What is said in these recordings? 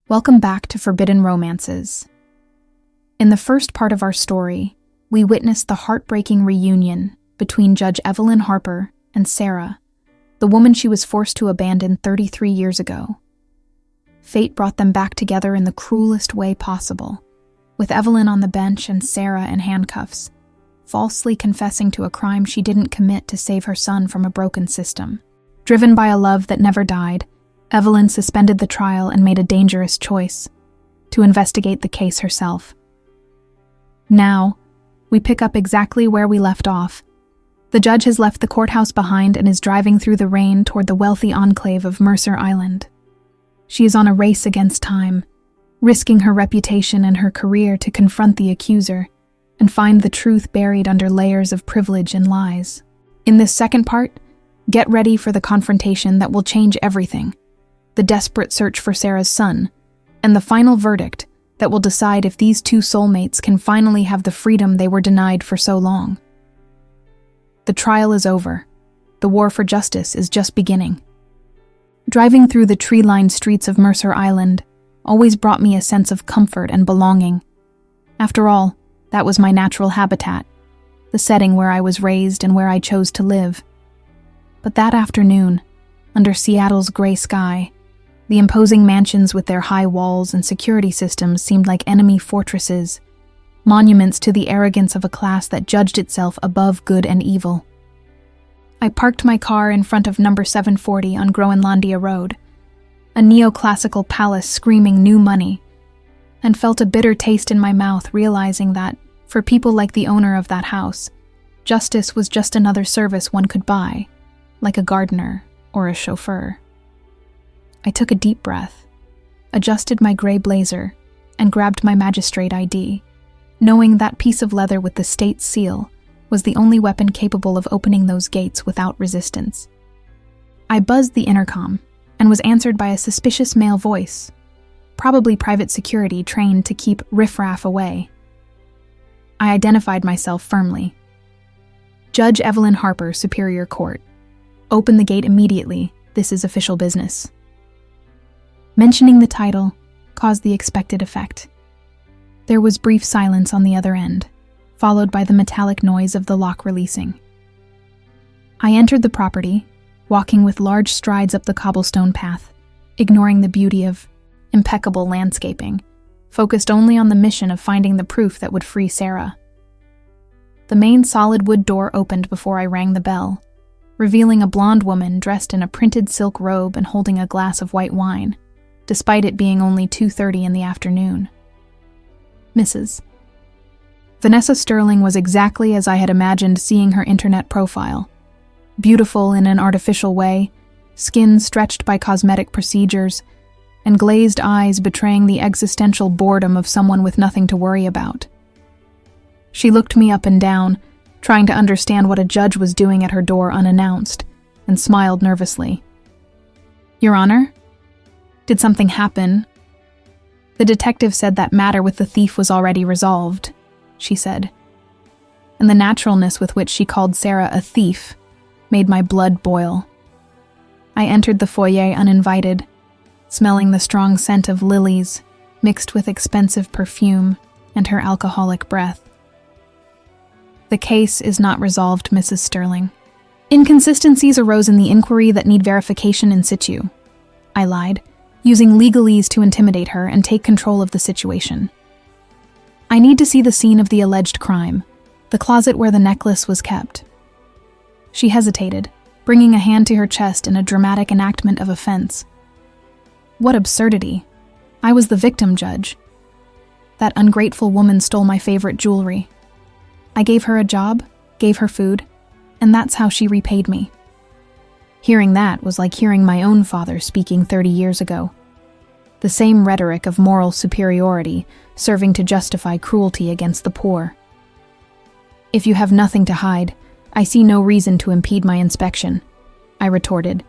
Welcome back to Forbidden Romances. In the first part of our story, we witnessed the heartbreaking reunion between Judge Evelyn Harper and Sarah, the woman she was forced to abandon 33 years ago. Fate brought them back together in the cruelest way possible, with Evelyn on the bench and Sarah in handcuffs, falsely confessing to a crime she didn't commit to save her son from a broken system. Driven by a love that never died, Evelyn suspended the trial and made a dangerous choice: to investigate the case herself. Now, we pick up exactly where we left off. The judge has left the courthouse behind and is driving through the rain toward the wealthy enclave of Mercer Island. She is on a race against time, risking her reputation and her career to confront the accuser and find the truth buried under layers of privilege and lies. In this second part, get ready for the confrontation that will change everything: the desperate search for Sarah's son, and the final verdict that will decide if these two soulmates can finally have the freedom they were denied for so long. The trial is over. The war for justice is just beginning. Driving through the tree-lined streets of Mercer Island always brought me a sense of comfort and belonging. After all, that was my natural habitat, the setting where I was raised and where I chose to live. But that afternoon, under Seattle's gray sky, the imposing mansions with their high walls and security systems seemed like enemy fortresses, monuments to the arrogance of a class that judged itself above good and evil. I parked my car in front of number 740 on Groenlandia Road, a neoclassical palace screaming new money, and felt a bitter taste in my mouth realizing that, for people like the owner of that house, justice was just another service one could buy, like a gardener or a chauffeur. I took a deep breath, adjusted my gray blazer, and grabbed my magistrate ID, knowing that piece of leather with the state's seal was the only weapon capable of opening those gates without resistance. I buzzed the intercom and was answered by a suspicious male voice, probably private security trained to keep riffraff away. I identified myself firmly. Judge Evelyn Harper, Superior Court. Open the gate immediately. This is official business. Mentioning the title caused the expected effect. There was brief silence on the other end, followed by the metallic noise of the lock releasing. I entered the property, walking with large strides up the cobblestone path, ignoring the beauty of impeccable landscaping, focused only on the mission of finding the proof that would free Sarah. The main solid wood door opened before I rang the bell, revealing a blonde woman dressed in a printed silk robe and holding a glass of white wine, despite it being only 2:30 in the afternoon. Mrs. Vanessa Sterling was exactly as I had imagined seeing her internet profile. Beautiful in an artificial way, skin stretched by cosmetic procedures, and glazed eyes betraying the existential boredom of someone with nothing to worry about. She looked me up and down, trying to understand what a judge was doing at her door unannounced, and smiled nervously. "Your Honor? Did something happen?" "The detective said that matter with the thief was already resolved," she said. And the naturalness with which she called Sarah a thief made my blood boil. I entered the foyer uninvited, smelling the strong scent of lilies mixed with expensive perfume and her alcoholic breath. "The case is not resolved, Mrs. Sterling. Inconsistencies arose in the inquiry that need verification in situ," I lied, using legalese to intimidate her and take control of the situation. "I need to see the scene of the alleged crime, the closet where the necklace was kept." She hesitated, bringing a hand to her chest in a dramatic enactment of offense. What absurdity. I was the victim, Judge. That ungrateful woman stole my favorite jewelry. I gave her a job, gave her food, and that's how she repaid me. Hearing that was like hearing my own father speaking 30 years ago. The same rhetoric of moral superiority serving to justify cruelty against the poor. "If you have nothing to hide, I see no reason to impede my inspection," I retorted,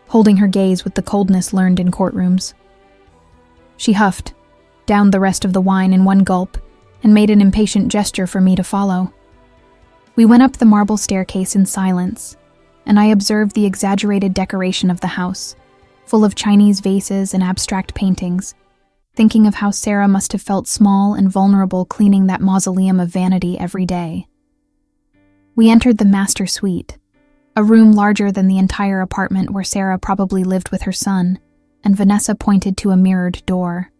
holding her gaze with the coldness learned in courtrooms. She huffed, downed the rest of the wine in one gulp, and made an impatient gesture for me to follow. We went up the marble staircase in silence, and I observed the exaggerated decoration of the house, full of Chinese vases and abstract paintings, thinking of how Sarah must have felt small and vulnerable cleaning that mausoleum of vanity every day. We entered the master suite, a room larger than the entire apartment where Sarah probably lived with her son, and Vanessa pointed to a mirrored door.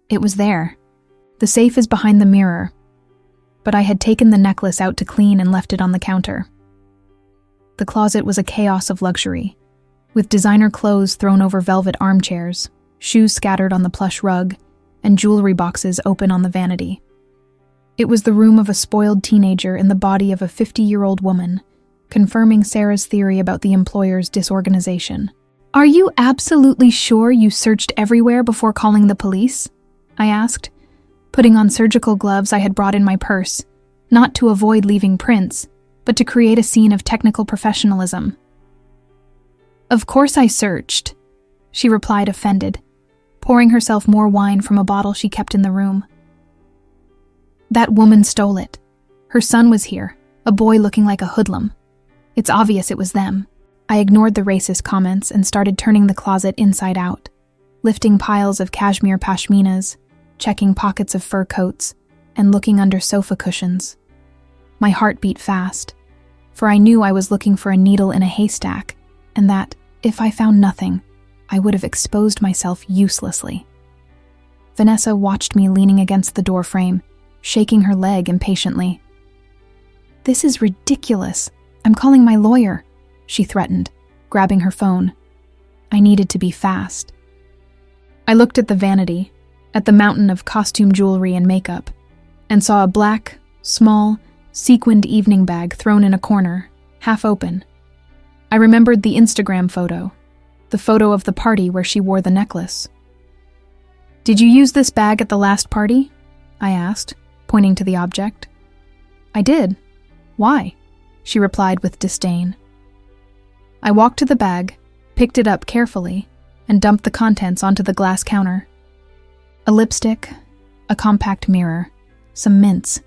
It was there. The safe is behind the mirror, but I had taken the necklace out to clean and left it on the counter. The closet was a chaos of luxury, with designer clothes thrown over velvet armchairs, shoes scattered on the plush rug, and jewelry boxes open on the vanity. It was the room of a spoiled teenager in the body of a 50-year-old woman, confirming Sarah's theory about the employer's disorganization. "Are you absolutely sure you searched everywhere before calling the police?" I asked, putting on surgical gloves I had brought in my purse, not to avoid leaving prints, but to create a scene of technical professionalism. "Of course I searched," she replied, offended, pouring herself more wine from a bottle she kept in the room. "That woman stole it. Her son was here, a boy looking like a hoodlum. It's obvious it was them." I ignored the racist comments and started turning the closet inside out, lifting piles of cashmere pashminas, checking pockets of fur coats, and looking under sofa cushions. My heart beat fast, for I knew I was looking for a needle in a haystack, and that, if I found nothing, I would have exposed myself uselessly. Vanessa watched me leaning against the doorframe, shaking her leg impatiently. "This is ridiculous. I'm calling my lawyer," she threatened, grabbing her phone. I needed to be fast. I looked at the vanity, at the mountain of costume jewelry and makeup, and saw a black, small, sequined evening bag thrown in a corner, half open. I remembered the Instagram photo, the photo of the party where she wore the necklace. "Did you use this bag at the last party?" I asked, pointing to the object. "I did. Why?" she replied with disdain. I walked to the bag, picked it up carefully, and dumped the contents onto the glass counter. A lipstick, a compact mirror, some mints,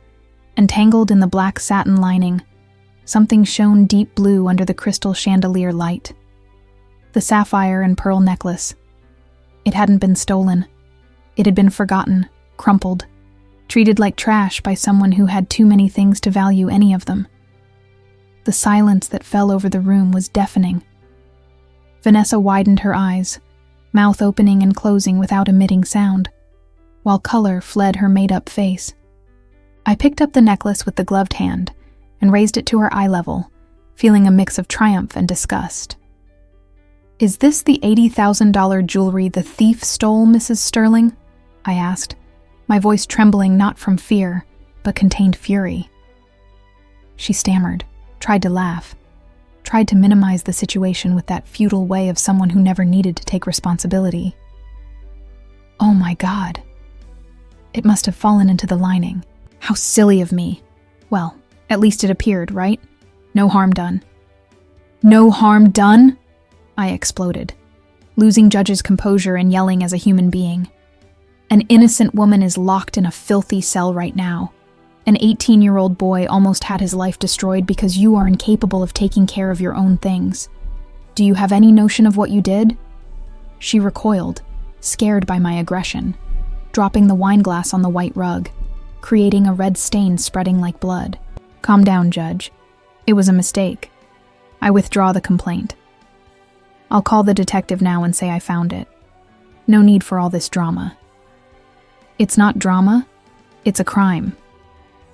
and tangled in the black satin lining, something shone deep blue under the crystal chandelier light. The sapphire and pearl necklace. It hadn't been stolen. It had been forgotten, crumpled, treated like trash by someone who had too many things to value any of them. The silence that fell over the room was deafening. Vanessa widened her eyes, mouth opening and closing without emitting sound, while color fled her made-up face. I picked up the necklace with the gloved hand and raised it to her eye level, feeling a mix of triumph and disgust. "Is this the $80,000 jewelry the thief stole, Mrs. Sterling?" I asked, my voice trembling not from fear, but contained fury. She stammered, tried to laugh, tried to minimize the situation with that futile way of someone who never needed to take responsibility. Oh my God. It must have fallen into the lining. How silly of me. Well, at least it appeared, right? No harm done. "No harm done?" I exploded, losing Judge's composure and yelling as a human being. "An innocent woman is locked in a filthy cell right now. An 18-year-old boy almost had his life destroyed because you are incapable of taking care of your own things. Do you have any notion of what you did?" She recoiled, scared by my aggression, dropping the wine glass on the white rug, creating a red stain spreading like blood. "Calm down, Judge. It was a mistake. I withdraw the complaint. I'll call the detective now and say I found it. No need for all this drama." "It's not drama, it's a crime,"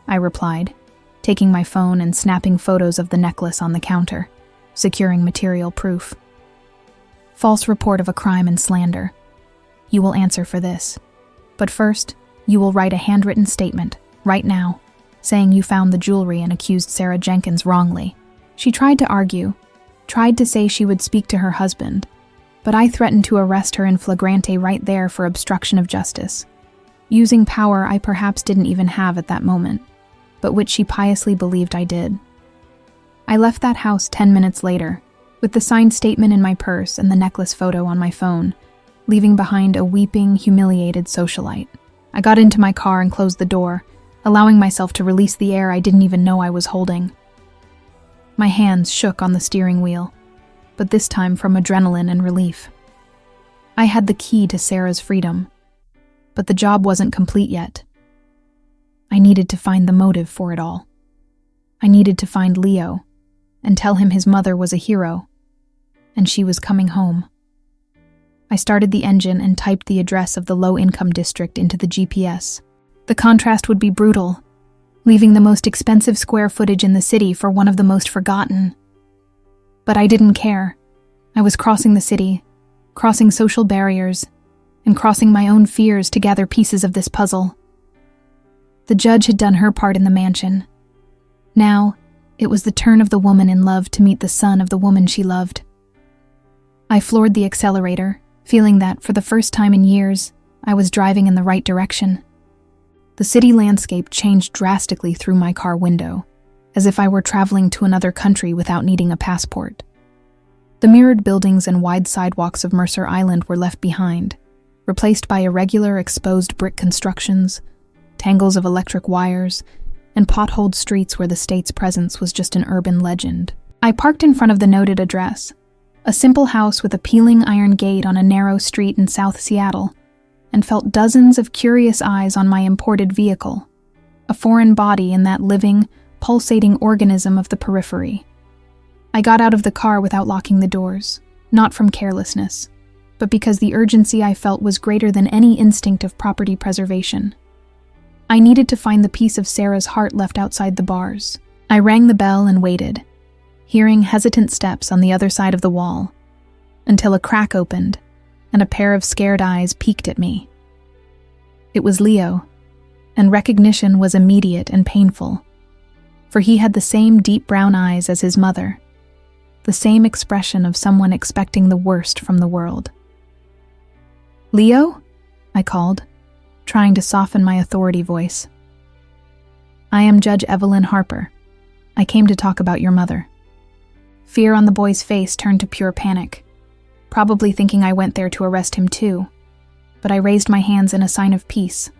I replied, taking my phone and snapping photos of the necklace on the counter, securing material proof. "False report of a crime and slander. You will answer for this. But first, you will write a handwritten statement, right now, saying you found the jewelry and accused Sarah Jenkins wrongly." She tried to argue, tried to say she would speak to her husband, but I threatened to arrest her in flagrante right there for obstruction of justice, using power I perhaps didn't even have at that moment, but which she piously believed I did. I left that house 10 minutes later, with the signed statement in my purse and the necklace photo on my phone, leaving behind a weeping, humiliated socialite. I got into my car and closed the door, allowing myself to release the air I didn't even know I was holding. My hands shook on the steering wheel, but this time from adrenaline and relief. I had the key to Sarah's freedom, but the job wasn't complete yet. I needed to find the motive for it all. I needed to find Leo and tell him his mother was a hero, and she was coming home. I started the engine and typed the address of the low-income district into the GPS. The contrast would be brutal, leaving the most expensive square footage in the city for one of the most forgotten. But I didn't care. I was crossing the city, crossing social barriers, and crossing my own fears to gather pieces of this puzzle. The judge had done her part in the mansion. Now, it was the turn of the woman in love to meet the son of the woman she loved. I floored the accelerator, feeling that, for the first time in years, I was driving in the right direction. The city landscape changed drastically through my car window, as if I were traveling to another country without needing a passport. The mirrored buildings and wide sidewalks of Mercer Island were left behind, replaced by irregular exposed brick constructions, tangles of electric wires, and potholed streets where the state's presence was just an urban legend. I parked in front of the noted address, a simple house with a peeling iron gate on a narrow street in South Seattle, and felt dozens of curious eyes on my imported vehicle, a foreign body in that living, pulsating organism of the periphery. I got out of the car without locking the doors, not from carelessness, but because the urgency I felt was greater than any instinct of property preservation. I needed to find the piece of Sarah's heart left outside the bars. I rang the bell and waited, hearing hesitant steps on the other side of the wall, until a crack opened and a pair of scared eyes peeked at me. It was Leo, and recognition was immediate and painful, for he had the same deep brown eyes as his mother, the same expression of someone expecting the worst from the world. "Leo?" I called, trying to soften my authority voice. "I am Judge Evelyn Harper. I came to talk about your mother." Fear on the boy's face turned to pure panic, probably thinking I went there to arrest him too, but I raised my hands in a sign of peace.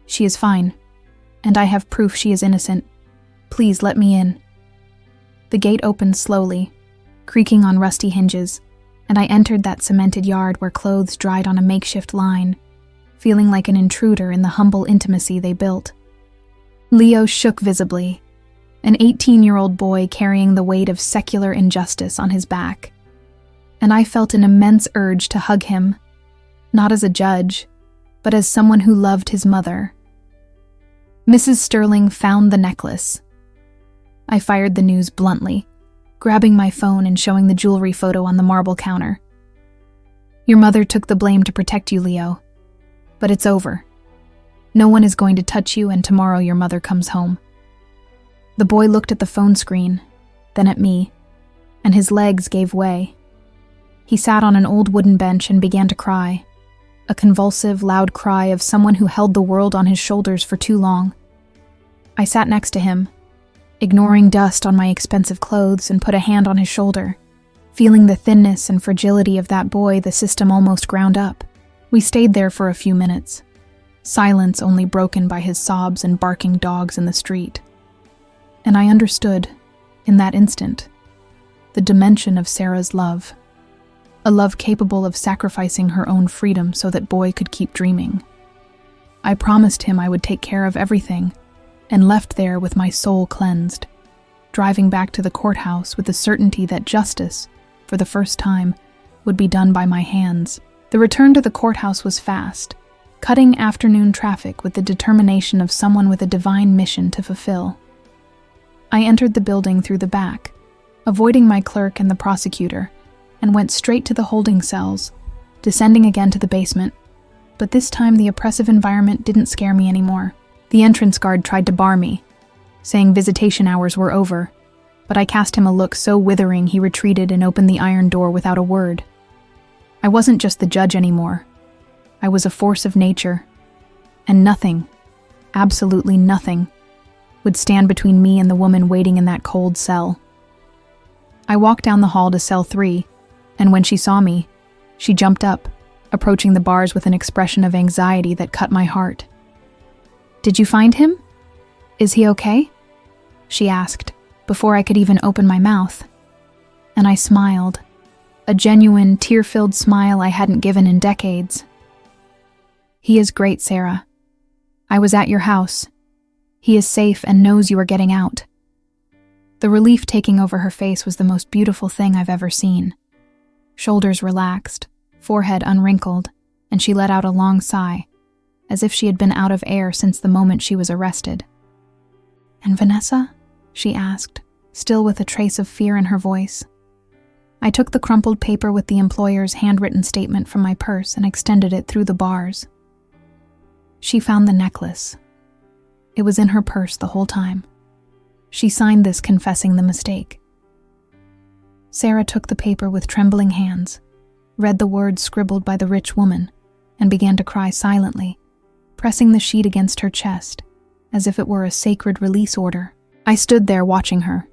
"She is fine, and I have proof she is innocent. Please let me in." The gate opened slowly, creaking on rusty hinges, and I entered that cemented yard where clothes dried on a makeshift line, feeling like an intruder in the humble intimacy they built. Leo shook visibly, an 18-year-old boy carrying the weight of secular injustice on his back, and I felt an immense urge to hug him, not as a judge, but as someone who loved his mother. "Mrs. Sterling found the necklace." I fired the news bluntly, grabbing my phone and showing the jewelry photo on the marble counter. "Your mother took the blame to protect you, Leo. But it's over. No one is going to touch you, and tomorrow your mother comes home." The boy looked at the phone screen, then at me, and his legs gave way. He sat on an old wooden bench and began to cry, a convulsive, loud cry of someone who held the world on his shoulders for too long. I sat next to him, ignoring dust on my expensive clothes, and put a hand on his shoulder, feeling the thinness and fragility of that boy the system almost ground up. We stayed there for a few minutes, silence only broken by his sobs and barking dogs in the street. And I understood, in that instant, the dimension of Sarah's love, a love capable of sacrificing her own freedom so that boy could keep dreaming. I promised him I would take care of everything, and left there with my soul cleansed, driving back to the courthouse with the certainty that justice, for the first time, would be done by my hands. The return to the courthouse was fast, cutting afternoon traffic with the determination of someone with a divine mission to fulfill. I entered the building through the back, avoiding my clerk and the prosecutor, and went straight to the holding cells, descending again to the basement. But this time the oppressive environment didn't scare me anymore. The entrance guard tried to bar me, saying visitation hours were over, but I cast him a look so withering he retreated and opened the iron door without a word. I wasn't just the judge anymore. I was a force of nature, and nothing, absolutely nothing, would stand between me and the woman waiting in that cold cell. I walked down the hall to cell 3, and when she saw me, she jumped up, approaching the bars with an expression of anxiety that cut my heart. "Did you find him? Is he okay?" she asked, before I could even open my mouth. And I smiled, a genuine, tear-filled smile I hadn't given in decades. "He is great, Sarah. I was at your house. He is safe and knows you are getting out." The relief taking over her face was the most beautiful thing I've ever seen. Shoulders relaxed, forehead unwrinkled, and she let out a long sigh, as if she had been out of air since the moment she was arrested. "And Vanessa?" she asked, still with a trace of fear in her voice. I took the crumpled paper with the employer's handwritten statement from my purse and extended it through the bars. "She found the necklace. It was in her purse the whole time. She signed this confessing the mistake." Sarah took the paper with trembling hands, read the words scribbled by the rich woman, and began to cry silently, pressing the sheet against her chest, as if it were a sacred release order. I stood there watching her,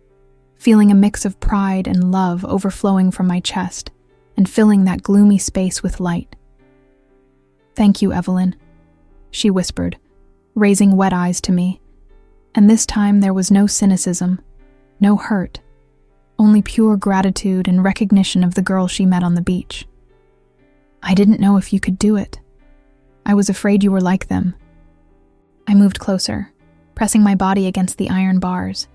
feeling a mix of pride and love overflowing from my chest and filling that gloomy space with light. "Thank you, Evelyn," she whispered, raising wet eyes to me, and this time there was no cynicism, no hurt, only pure gratitude and recognition of the girl she met on the beach. "I didn't know if you could do it. I was afraid you were like them." I moved closer, pressing my body against the iron bars,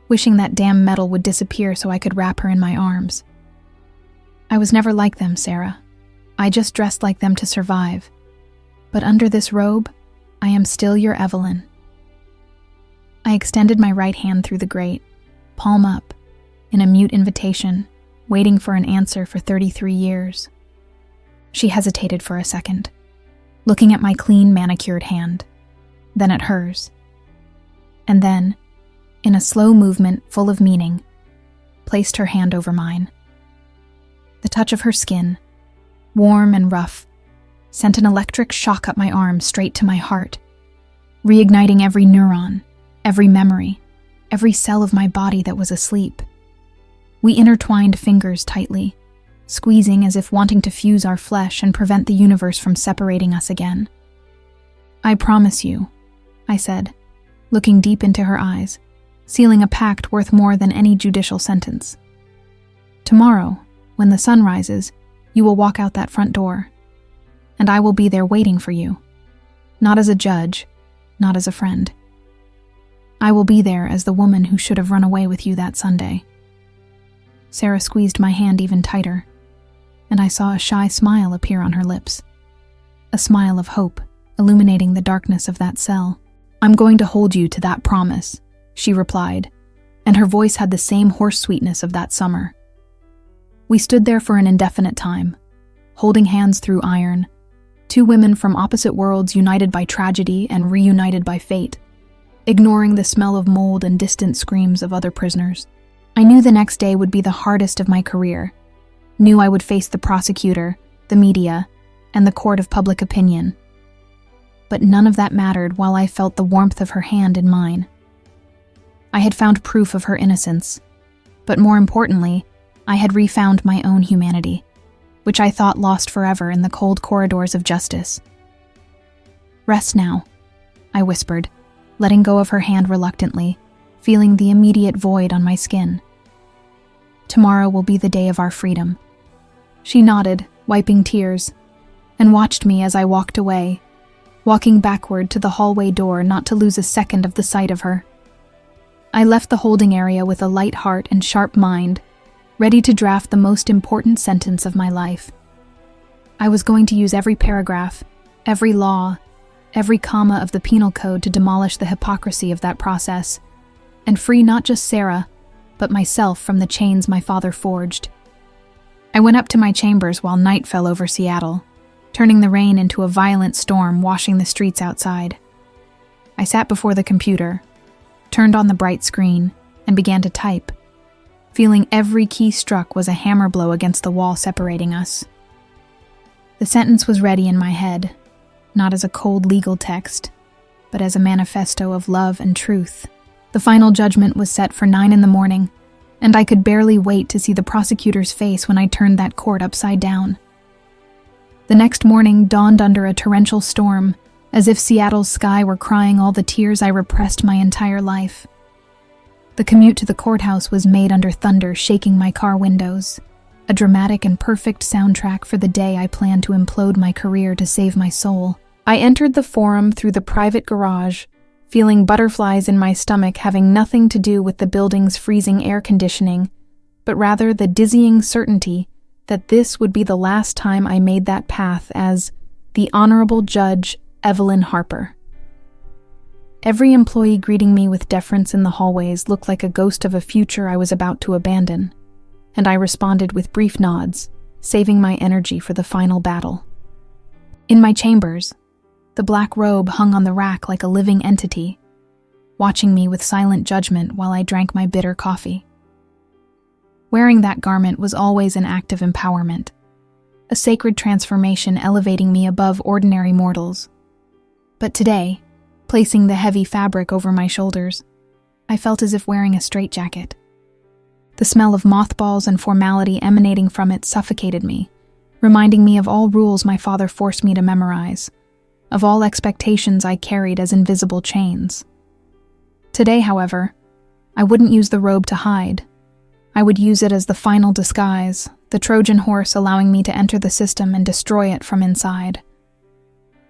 wishing that damn metal would disappear so I could wrap her in my arms. "I was never like them, Sarah. I just dressed like them to survive. But under this robe, I am still your Evelyn." I extended my right hand through the grate, palm up, in a mute invitation, waiting for an answer for 33 years. She hesitated for a second, looking at my clean, manicured hand, then at hers, and then, in a slow movement full of meaning, placed her hand over mine. The touch of her skin, warm and rough, sent an electric shock up my arm straight to my heart, reigniting every neuron, every memory, every cell of my body that was asleep. We intertwined fingers tightly, squeezing as if wanting to fuse our flesh and prevent the universe from separating us again. "I promise you," I said, looking deep into her eyes, sealing a pact worth more than any judicial sentence. "Tomorrow, when the sun rises, you will walk out that front door, and I will be there waiting for you, not as a judge, not as a friend. I will be there as the woman who should have run away with you that Sunday." Sarah squeezed my hand even tighter, and I saw a shy smile appear on her lips, a smile of hope illuminating the darkness of that cell. "I'm going to hold you to that promise," she replied, and her voice had the same hoarse sweetness of that summer. We stood there for an indefinite time, holding hands through iron, two women from opposite worlds united by tragedy and reunited by fate, ignoring the smell of mold and distant screams of other prisoners. I knew the next day would be the hardest of my career, knew I would face the prosecutor, the media, and the court of public opinion. But none of that mattered while I felt the warmth of her hand in mine. I had found proof of her innocence, but more importantly, I had refound my own humanity, which I thought lost forever in the cold corridors of justice. "Rest now," I whispered, letting go of her hand reluctantly, feeling the immediate void on my skin. "Tomorrow will be the day of our freedom." She nodded, wiping tears, and watched me as I walked away, walking backward to the hallway door not to lose a second of the sight of her. I left the holding area with a light heart and sharp mind, ready to draft the most important sentence of my life. I was going to use every paragraph, every law, every comma of the penal code to demolish the hypocrisy of that process, and free not just Sarah, but myself from the chains my father forged. I went up to my chambers while night fell over Seattle, turning the rain into a violent storm washing the streets outside. I sat before the computer, turned on the bright screen, and began to type, feeling every key struck was a hammer blow against the wall separating us. The sentence was ready in my head, not as a cold legal text, but as a manifesto of love and truth. The final judgment was set for 9 a.m, and I could barely wait to see the prosecutor's face when I turned that court upside down. The next morning dawned under a torrential storm, as if Seattle's sky were crying all the tears I repressed my entire life. The commute to the courthouse was made under thunder shaking my car windows, a dramatic and perfect soundtrack for the day I planned to implode my career to save my soul. I entered the forum through the private garage, feeling butterflies in my stomach having nothing to do with the building's freezing air conditioning, but rather the dizzying certainty that this would be the last time I made that path as the Honorable Judge Evelyn Harper. Every employee greeting me with deference in the hallways looked like a ghost of a future I was about to abandon, and I responded with brief nods, saving my energy for the final battle. In my chambers, the black robe hung on the rack like a living entity, watching me with silent judgment while I drank my bitter coffee. Wearing that garment was always an act of empowerment, a sacred transformation elevating me above ordinary mortals. But today, placing the heavy fabric over my shoulders, I felt as if wearing a straitjacket. The smell of mothballs and formality emanating from it suffocated me, reminding me of all rules my father forced me to memorize, of all expectations I carried as invisible chains. Today, however, I wouldn't use the robe to hide. I would use it as the final disguise, the Trojan horse allowing me to enter the system and destroy it from inside.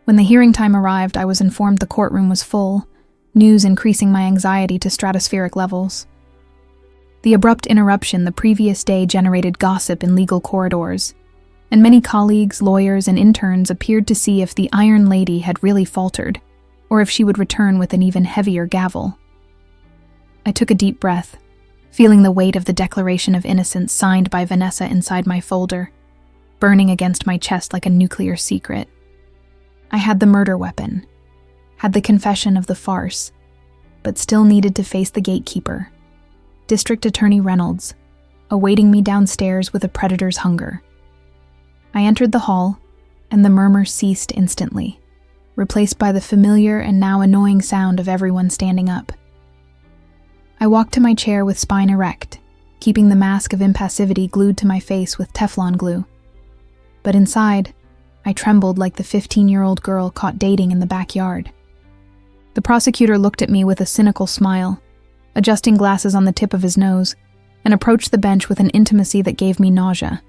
When the hearing time arrived, I was informed the courtroom was full, news increasing my anxiety to stratospheric levels. The abrupt interruption the previous day generated gossip in legal corridors, and many colleagues, lawyers, and interns appeared to see if the Iron Lady had really faltered, or if she would return with an even heavier gavel. I took a deep breath, feeling the weight of the Declaration of Innocence signed by Vanessa inside my folder, burning against my chest like a nuclear secret. I had the murder weapon, had the confession of the farce, but still needed to face the gatekeeper, District Attorney Reynolds, awaiting me downstairs with a predator's hunger. I entered the hall, and the murmur ceased instantly, replaced by the familiar and now annoying sound of everyone standing up. I walked to my chair with spine erect, keeping the mask of impassivity glued to my face with Teflon glue. But inside, I trembled like the 15-year-old girl caught dating in the backyard. The prosecutor looked at me with a cynical smile, adjusting glasses on the tip of his nose, and approached the bench with an intimacy that gave me nausea.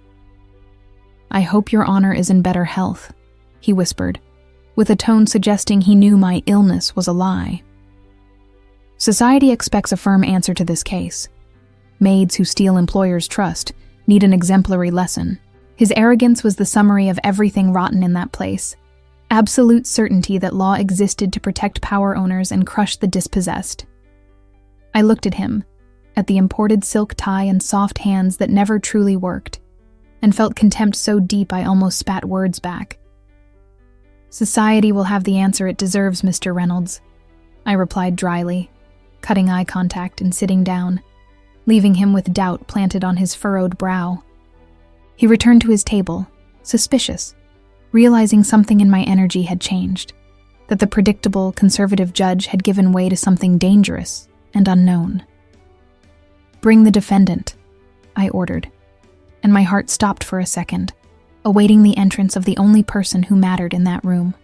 "I hope your honor is in better health," he whispered, with a tone suggesting he knew my illness was a lie. Society expects a firm answer to this case. Maids who steal employers' trust need an exemplary lesson. His arrogance was the summary of everything rotten in that place. Absolute certainty that law existed to protect power owners and crush the dispossessed. I looked at him, at the imported silk tie and soft hands that never truly worked, and felt contempt so deep I almost spat words back. "Society will have the answer it deserves, Mr. Reynolds," I replied dryly, cutting eye contact and sitting down, leaving him with doubt planted on his furrowed brow. He returned to his table, suspicious, realizing something in my energy had changed, that the predictable, conservative judge had given way to something dangerous and unknown. "Bring the defendant," I ordered, and my heart stopped for a second, awaiting the entrance of the only person who mattered in that room.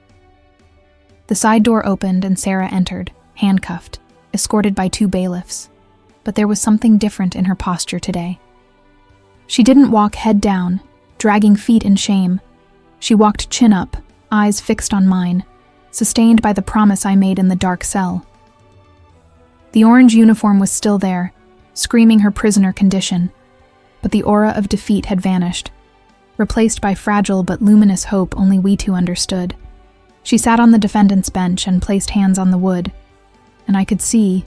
The side door opened and Sarah entered, handcuffed, escorted by 2 bailiffs, but there was something different in her posture today. She didn't walk head down, dragging feet in shame. She walked chin up, eyes fixed on mine, sustained by the promise I made in the dark cell. The orange uniform was still there, screaming her prisoner condition, but the aura of defeat had vanished, replaced by fragile but luminous hope only we two understood. She sat on the defendant's bench and placed hands on the wood, and I could see,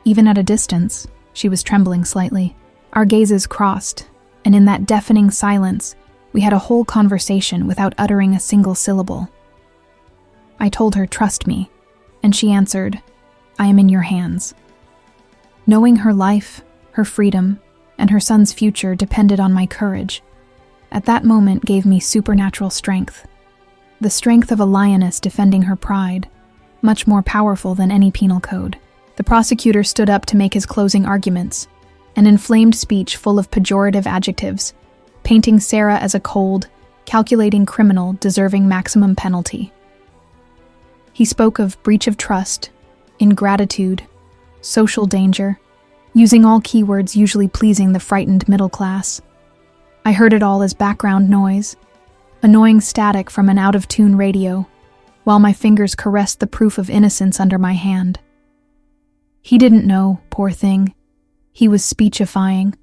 even at a distance, she was trembling slightly. Our gazes crossed, and in that deafening silence, we had a whole conversation without uttering a single syllable. I told her, "Trust me," and she answered, "I am in your hands." Knowing her life, her freedom, and her son's future depended on my courage, at that moment gave me supernatural strength. The strength of a lioness defending her pride, much more powerful than any penal code. The prosecutor stood up to make his closing arguments, an inflamed speech full of pejorative adjectives, painting Sarah as a cold, calculating criminal deserving maximum penalty. He spoke of breach of trust, ingratitude, social danger, using all keywords usually pleasing the frightened middle class. I heard it all as background noise, annoying static from an out-of-tune radio, while my fingers caressed the proof of innocence under my hand. He didn't know, poor thing. He was speechifying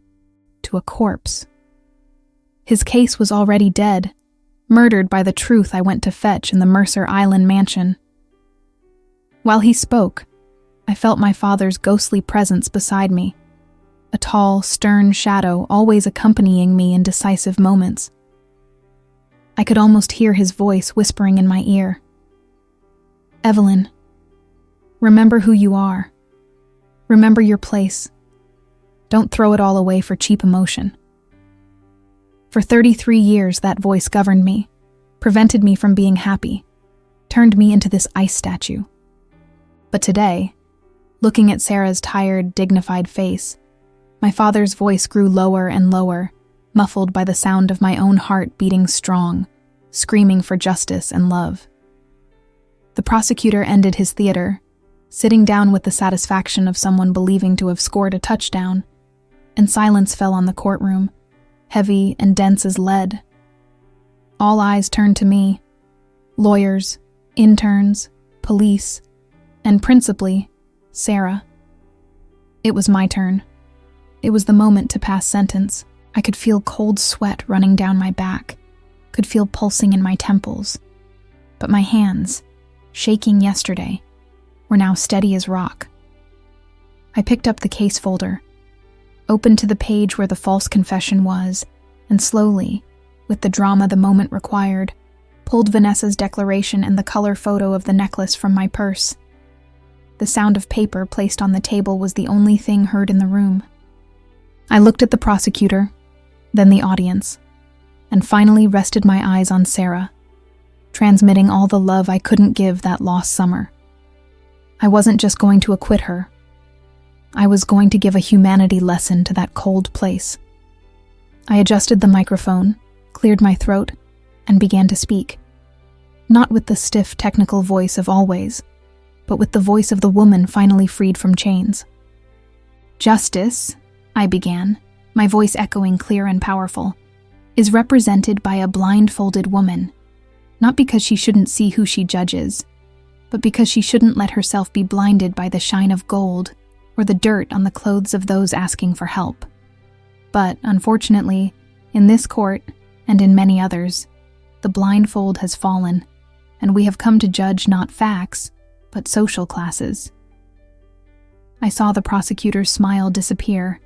to a corpse. His case was already dead, murdered by the truth I went to fetch in the Mercer Island mansion. While he spoke, I felt my father's ghostly presence beside me, a tall, stern shadow always accompanying me in decisive moments. I could almost hear his voice whispering in my ear. "Evelyn, remember who you are. Remember your place. Don't throw it all away for cheap emotion." For 33 years, that voice governed me, prevented me from being happy, turned me into this ice statue. But today, looking at Sarah's tired, dignified face, my father's voice grew lower and lower, muffled by the sound of my own heart beating strong, screaming for justice and love. The prosecutor ended his theater, sitting down with the satisfaction of someone believing to have scored a touchdown, and silence fell on the courtroom, heavy and dense as lead. All eyes turned to me, lawyers, interns, police, and principally, Sarah. It was my turn. It was the moment to pass sentence. I could feel cold sweat running down my back, could feel pulsing in my temples. But my hands, shaking yesterday, were now steady as rock. I picked up the case folder, opened to the page where the false confession was, and slowly, with the drama the moment required, pulled Vanessa's declaration and the color photo of the necklace from my purse. The sound of paper placed on the table was the only thing heard in the room. I looked at the prosecutor, then the audience, and finally rested my eyes on Sarah, transmitting all the love I couldn't give that lost summer. I wasn't just going to acquit her. I was going to give a humanity lesson to that cold place. I adjusted the microphone, cleared my throat, and began to speak. Not with the stiff, technical voice of always, but with the voice of the woman finally freed from chains. "Justice," I began, my voice echoing clear and powerful, "is represented by a blindfolded woman, not because she shouldn't see who she judges, but because she shouldn't let herself be blinded by the shine of gold or the dirt on the clothes of those asking for help. But, unfortunately, in this court, and in many others, the blindfold has fallen, and we have come to judge not facts, but social classes." I saw the prosecutor's smile disappear,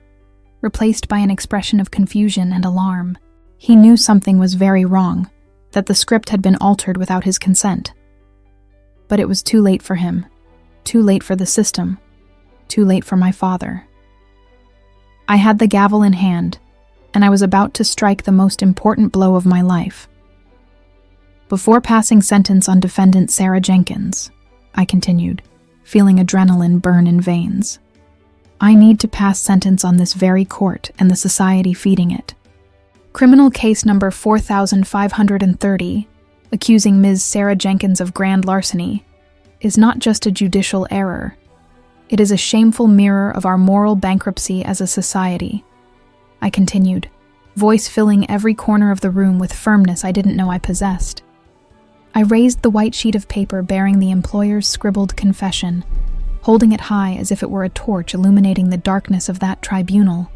replaced by an expression of confusion and alarm. He knew something was very wrong, that the script had been altered without his consent. But it was too late for him, too late for the system, too late for my father. I had the gavel in hand, and I was about to strike the most important blow of my life. "Before passing sentence on defendant Sarah Jenkins," I continued, feeling adrenaline burn in veins, "I need to pass sentence on this very court and the society feeding it. Criminal case number 4530, accusing Ms. Sarah Jenkins of grand larceny, is not just a judicial error. It is a shameful mirror of our moral bankruptcy as a society," I continued, voice filling every corner of the room with firmness I didn't know I possessed. I raised the white sheet of paper bearing the employer's scribbled confession, holding it high as if it were a torch illuminating the darkness of that tribunal.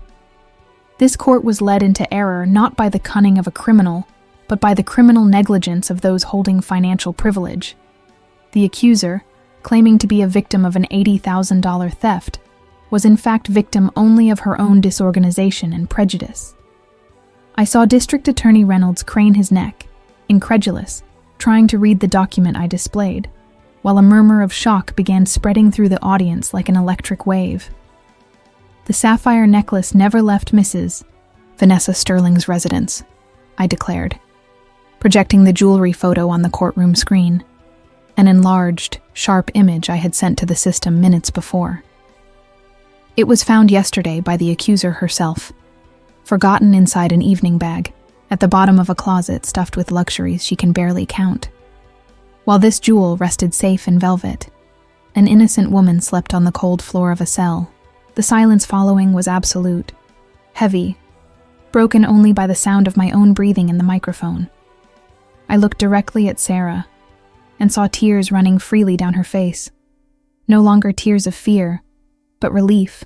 This court was led into error not by the cunning of a criminal, but by the criminal negligence of those holding financial privilege. The accuser, claiming to be a victim of an $80,000 theft, was in fact victim only of her own disorganization and prejudice. I saw District Attorney Reynolds crane his neck, incredulous, trying to read the document I displayed, while a murmur of shock began spreading through the audience like an electric wave. "The sapphire necklace never left Mrs. Vanessa Sterling's residence," I declared, projecting the jewelry photo on the courtroom screen, an enlarged, sharp image I had sent to the system minutes before. "It was found yesterday by the accuser herself, forgotten inside an evening bag, at the bottom of a closet stuffed with luxuries she can barely count. While this jewel rested safe in velvet, an innocent woman slept on the cold floor of a cell. The silence following was absolute, heavy, broken only by the sound of my own breathing in the microphone. I looked directly at Sarah, and saw tears running freely down her face. No longer tears of fear, but relief,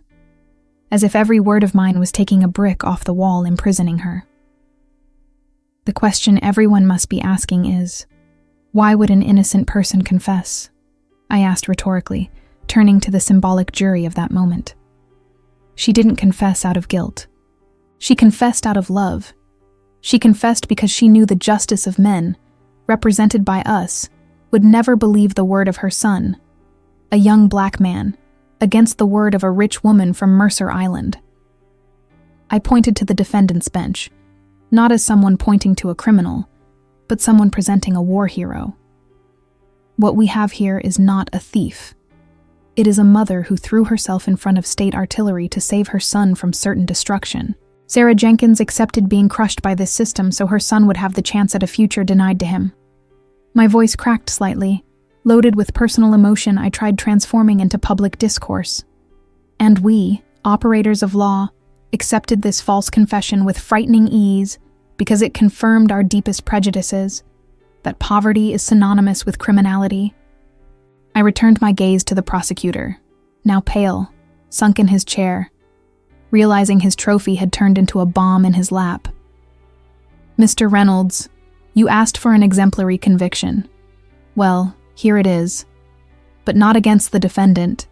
as if every word of mine was taking a brick off the wall imprisoning her. The question everyone must be asking is, why would an innocent person confess? I asked rhetorically, turning to the symbolic jury of that moment. She didn't confess out of guilt. She confessed out of love. She confessed because she knew the justice of men, represented by us, would never believe the word of her son, a young black man, against the word of a rich woman from Mercer Island. I pointed to the defendant's bench, not as someone pointing to a criminal, but someone presenting a war hero. What we have here is not a thief. It is a mother who threw herself in front of state artillery to save her son from certain destruction. Sarah Jenkins accepted being crushed by this system so her son would have the chance at a future denied to him. My voice cracked slightly. Loaded with personal emotion, I tried transforming into public discourse. And we, operators of law, accepted this false confession with frightening ease because it confirmed our deepest prejudices, that poverty is synonymous with criminality. I returned my gaze to the prosecutor, now pale, sunk in his chair, realizing his trophy had turned into a bomb in his lap. Mr. Reynolds, you asked for an exemplary conviction. Well, here it is, but not against the defendant.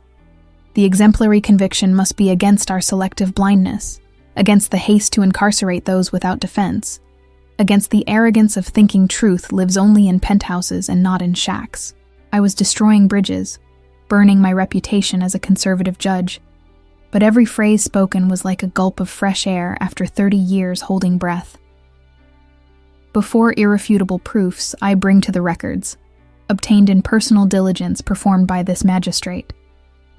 The exemplary conviction must be against our selective blindness, against the haste to incarcerate those without defense, against the arrogance of thinking truth lives only in penthouses and not in shacks. I was destroying bridges, burning my reputation as a conservative judge, but every phrase spoken was like a gulp of fresh air after 30 years holding breath. Before irrefutable proofs, I bring to the records, obtained in personal diligence performed by this magistrate,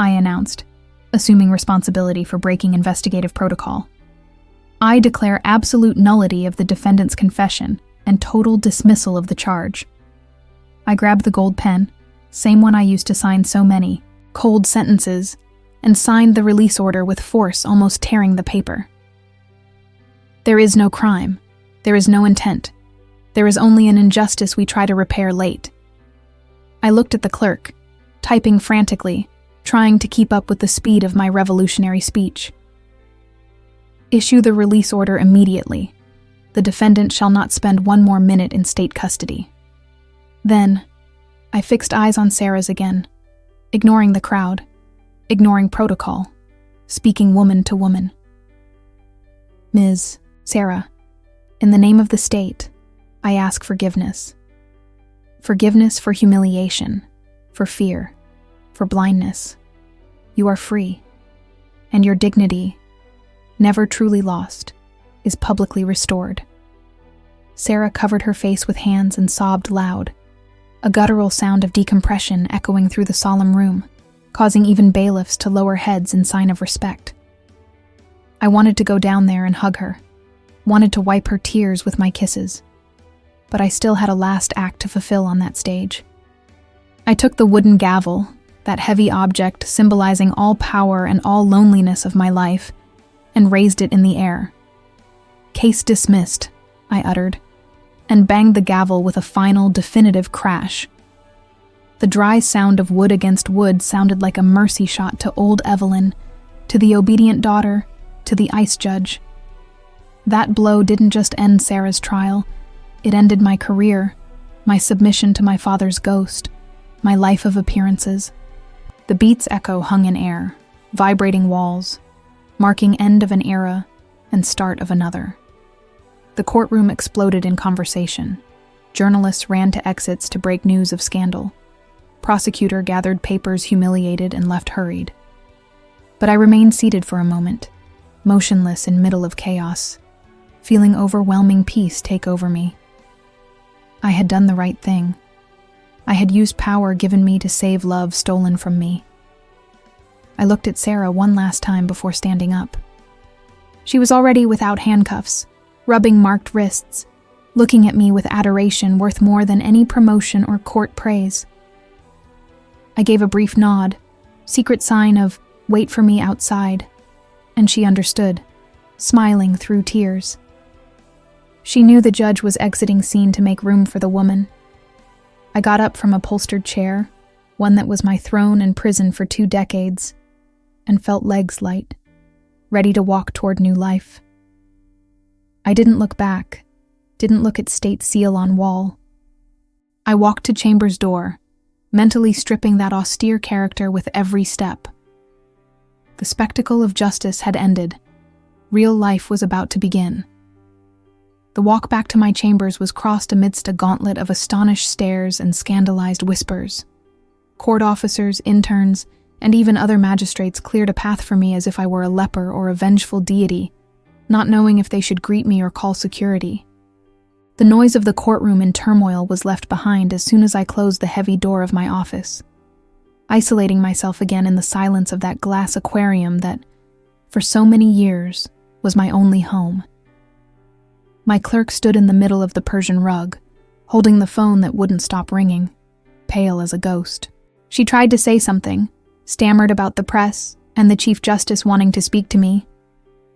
I announced, assuming responsibility for breaking investigative protocol. I declare absolute nullity of the defendant's confession and total dismissal of the charge. I grabbed the gold pen, same one I used to sign so many, cold sentences, and signed the release order with force, almost tearing the paper. There is no crime. There is no intent. There is only an injustice we try to repair late. I looked at the clerk, typing frantically, trying to keep up with the speed of my revolutionary speech. Issue the release order immediately. The defendant shall not spend one more minute in state custody. Then, I fixed eyes on Sarah's again, ignoring the crowd, ignoring protocol, speaking woman to woman. Ms. Sarah, in the name of the state, I ask forgiveness. Forgiveness for humiliation, for fear, for blindness. You are free, and your dignity, never truly lost, is publicly restored. Sarah covered her face with hands and sobbed loud, a guttural sound of decompression echoing through the solemn room, causing even bailiffs to lower heads in sign of respect. I wanted to go down there and hug her, wanted to wipe her tears with my kisses, but I still had a last act to fulfill on that stage. I took the wooden gavel, that heavy object symbolizing all power and all loneliness of my life, and raised it in the air. Case dismissed, I uttered, and banged the gavel with a final, definitive crash. The dry sound of wood against wood sounded like a mercy shot to old Evelyn, to the obedient daughter, to the ice judge. That blow didn't just end Sarah's trial, it ended my career, my submission to my father's ghost, my life of appearances. The beat's echo hung in air, vibrating walls, marking end of an era and start of another. The courtroom exploded in conversation. Journalists ran to exits to break news of scandal. Prosecutor gathered papers humiliated and left hurried. But I remained seated for a moment, motionless in middle of chaos, feeling overwhelming peace take over me. I had done the right thing. I had used power given me to save love stolen from me. I looked at Sarah one last time before standing up. She was already without handcuffs, rubbing marked wrists, looking at me with adoration worth more than any promotion or court praise. I gave a brief nod, secret sign of, wait for me outside, and she understood, smiling through tears. She knew the judge was exiting scene to make room for the woman. I I got up from a upholstered chair, one that was my throne and prison for 2 decades, and felt legs light, ready to walk toward new life. I didn't look back, didn't look at state seal on wall. I walked to Chamber's door, mentally stripping that austere character with every step. The spectacle of justice had ended. Real life was about to begin. The walk back to my chambers was crossed amidst a gauntlet of astonished stares and scandalized whispers. Court officers, interns, and even other magistrates cleared a path for me as if I were a leper or a vengeful deity, not knowing if they should greet me or call security. The noise of the courtroom in turmoil was left behind as soon as I closed the heavy door of my office, isolating myself again in the silence of that glass aquarium that, for so many years, was my only home. My clerk stood in the middle of the Persian rug, holding the phone that wouldn't stop ringing, pale as a ghost. She tried to say something, stammered about the press and the Chief Justice wanting to speak to me,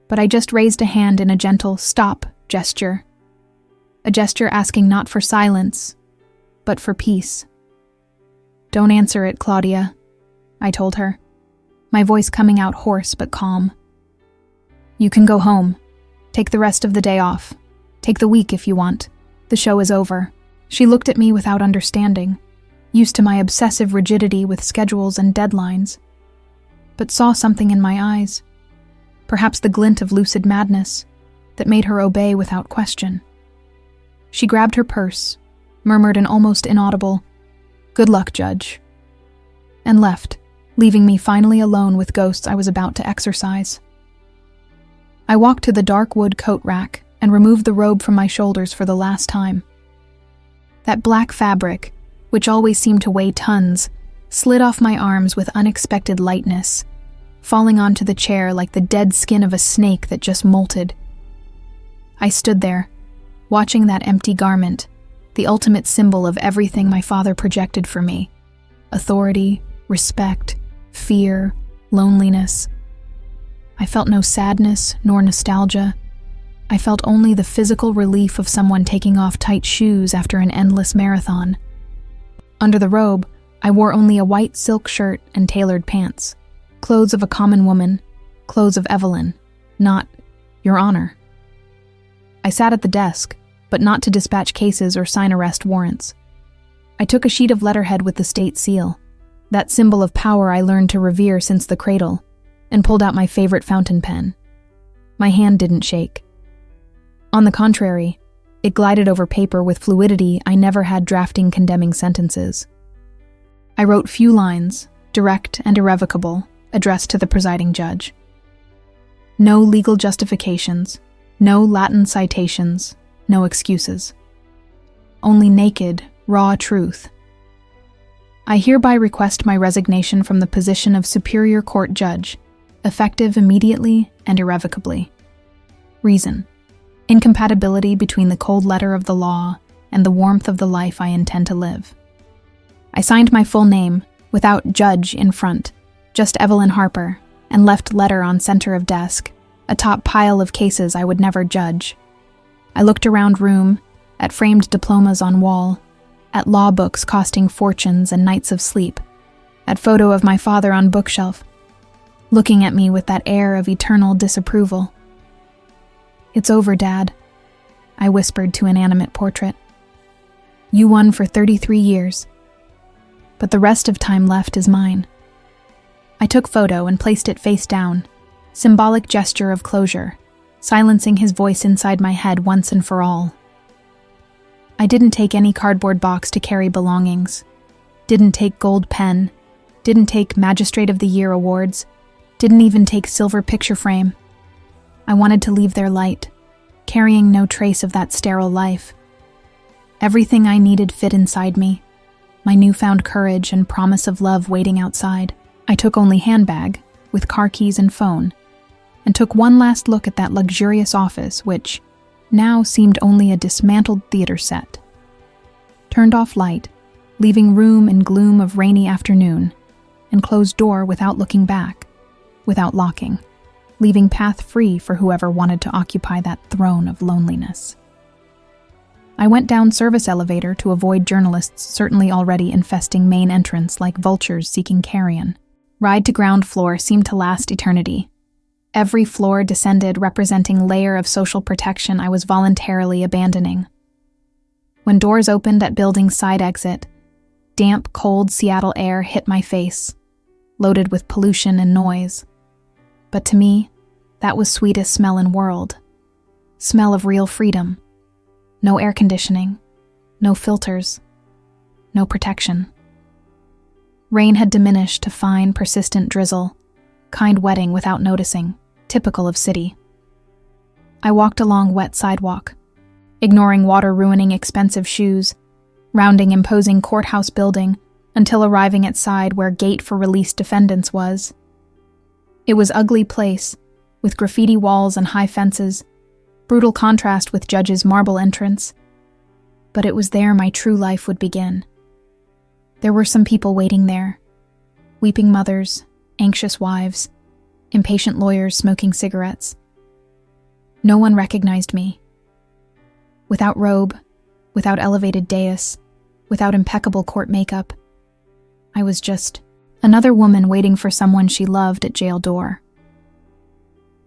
but I just raised a hand in a gentle "stop" gesture. A gesture asking not for silence, but for peace. "Don't answer it, Claudia," I told her, my voice coming out hoarse but calm. "You can go home. Take the rest of the day off. Take the week if you want. The show is over." She looked at me without understanding, used to my obsessive rigidity with schedules and deadlines, but saw something in my eyes, perhaps the glint of lucid madness, that made her obey without question. She grabbed her purse, murmured an almost inaudible, "Good luck, Judge," and left, leaving me finally alone with ghosts I was about to exorcise. I walked to the dark wood coat rack and removed the robe from my shoulders for the last time. That black fabric, which always seemed to weigh tons, slid off my arms with unexpected lightness, falling onto the chair like the dead skin of a snake that just molted. I stood there, watching that empty garment, the ultimate symbol of everything my father projected for me: authority, respect, fear, loneliness. I felt no sadness nor nostalgia. I felt only the physical relief of someone taking off tight shoes after an endless marathon. Under the robe, I wore only a white silk shirt and tailored pants, clothes of a common woman, clothes of Evelyn, not Your Honor. I sat at the desk, but not to dispatch cases or sign arrest warrants. I took a sheet of letterhead with the state seal, that symbol of power I learned to revere since the cradle, and pulled out my favorite fountain pen. My hand didn't shake. On the contrary, it glided over paper with fluidity I never had drafting condemning sentences. I wrote few lines, direct and irrevocable, addressed to the presiding judge. No legal justifications, no Latin citations, no excuses. Only naked, raw truth. I hereby request my resignation from the position of Superior Court Judge, effective immediately and irrevocably. Reason: incompatibility between the cold letter of the law and the warmth of the life I intend to live. I signed my full name, without judge in front, just Evelyn Harper, and left letter on center of desk, atop pile of cases I would never judge. I looked around room, at framed diplomas on wall, at law books costing fortunes and nights of sleep, at photo of my father on bookshelf, looking at me with that air of eternal disapproval. "It's over, Dad," I whispered to an animate portrait. "You won for 33 years, but the rest of time left is mine." I took photo and placed it face down, symbolic gesture of closure, silencing his voice inside my head once and for all. I didn't take any cardboard box to carry belongings, didn't take gold pen, didn't take Magistrate of the Year awards, didn't even take silver picture frame. I wanted to leave there light, carrying no trace of that sterile life. Everything I needed fit inside me, my newfound courage and promise of love waiting outside. I took only handbag, with car keys and phone, and took one last look at that luxurious office which now seemed only a dismantled theater set. Turned off light, leaving room in gloom of rainy afternoon, and closed door without looking back, without locking, leaving path free for whoever wanted to occupy that throne of loneliness. I went down service elevator to avoid journalists certainly already infesting main entrance like vultures seeking carrion. Ride to ground floor seemed to last eternity. Every floor descended representing layer of social protection I was voluntarily abandoning. When doors opened at building's side exit, damp, cold Seattle air hit my face, loaded with pollution and noise. But to me, that was sweetest smell in world. Smell of real freedom. No air conditioning, no filters, no protection. Rain had diminished to fine, persistent drizzle, kind wetting without noticing, typical of city. I walked along wet sidewalk, ignoring water-ruining expensive shoes, rounding imposing courthouse building until arriving at side where gate for released defendants was. It was ugly place, with graffiti walls and high fences, brutal contrast with judge's marble entrance. But it was there my true life would begin. There were some people waiting there, weeping mothers, anxious wives, impatient lawyers smoking cigarettes. No one recognized me. Without robe, without elevated dais, without impeccable court makeup, I was just another woman waiting for someone she loved at jail door.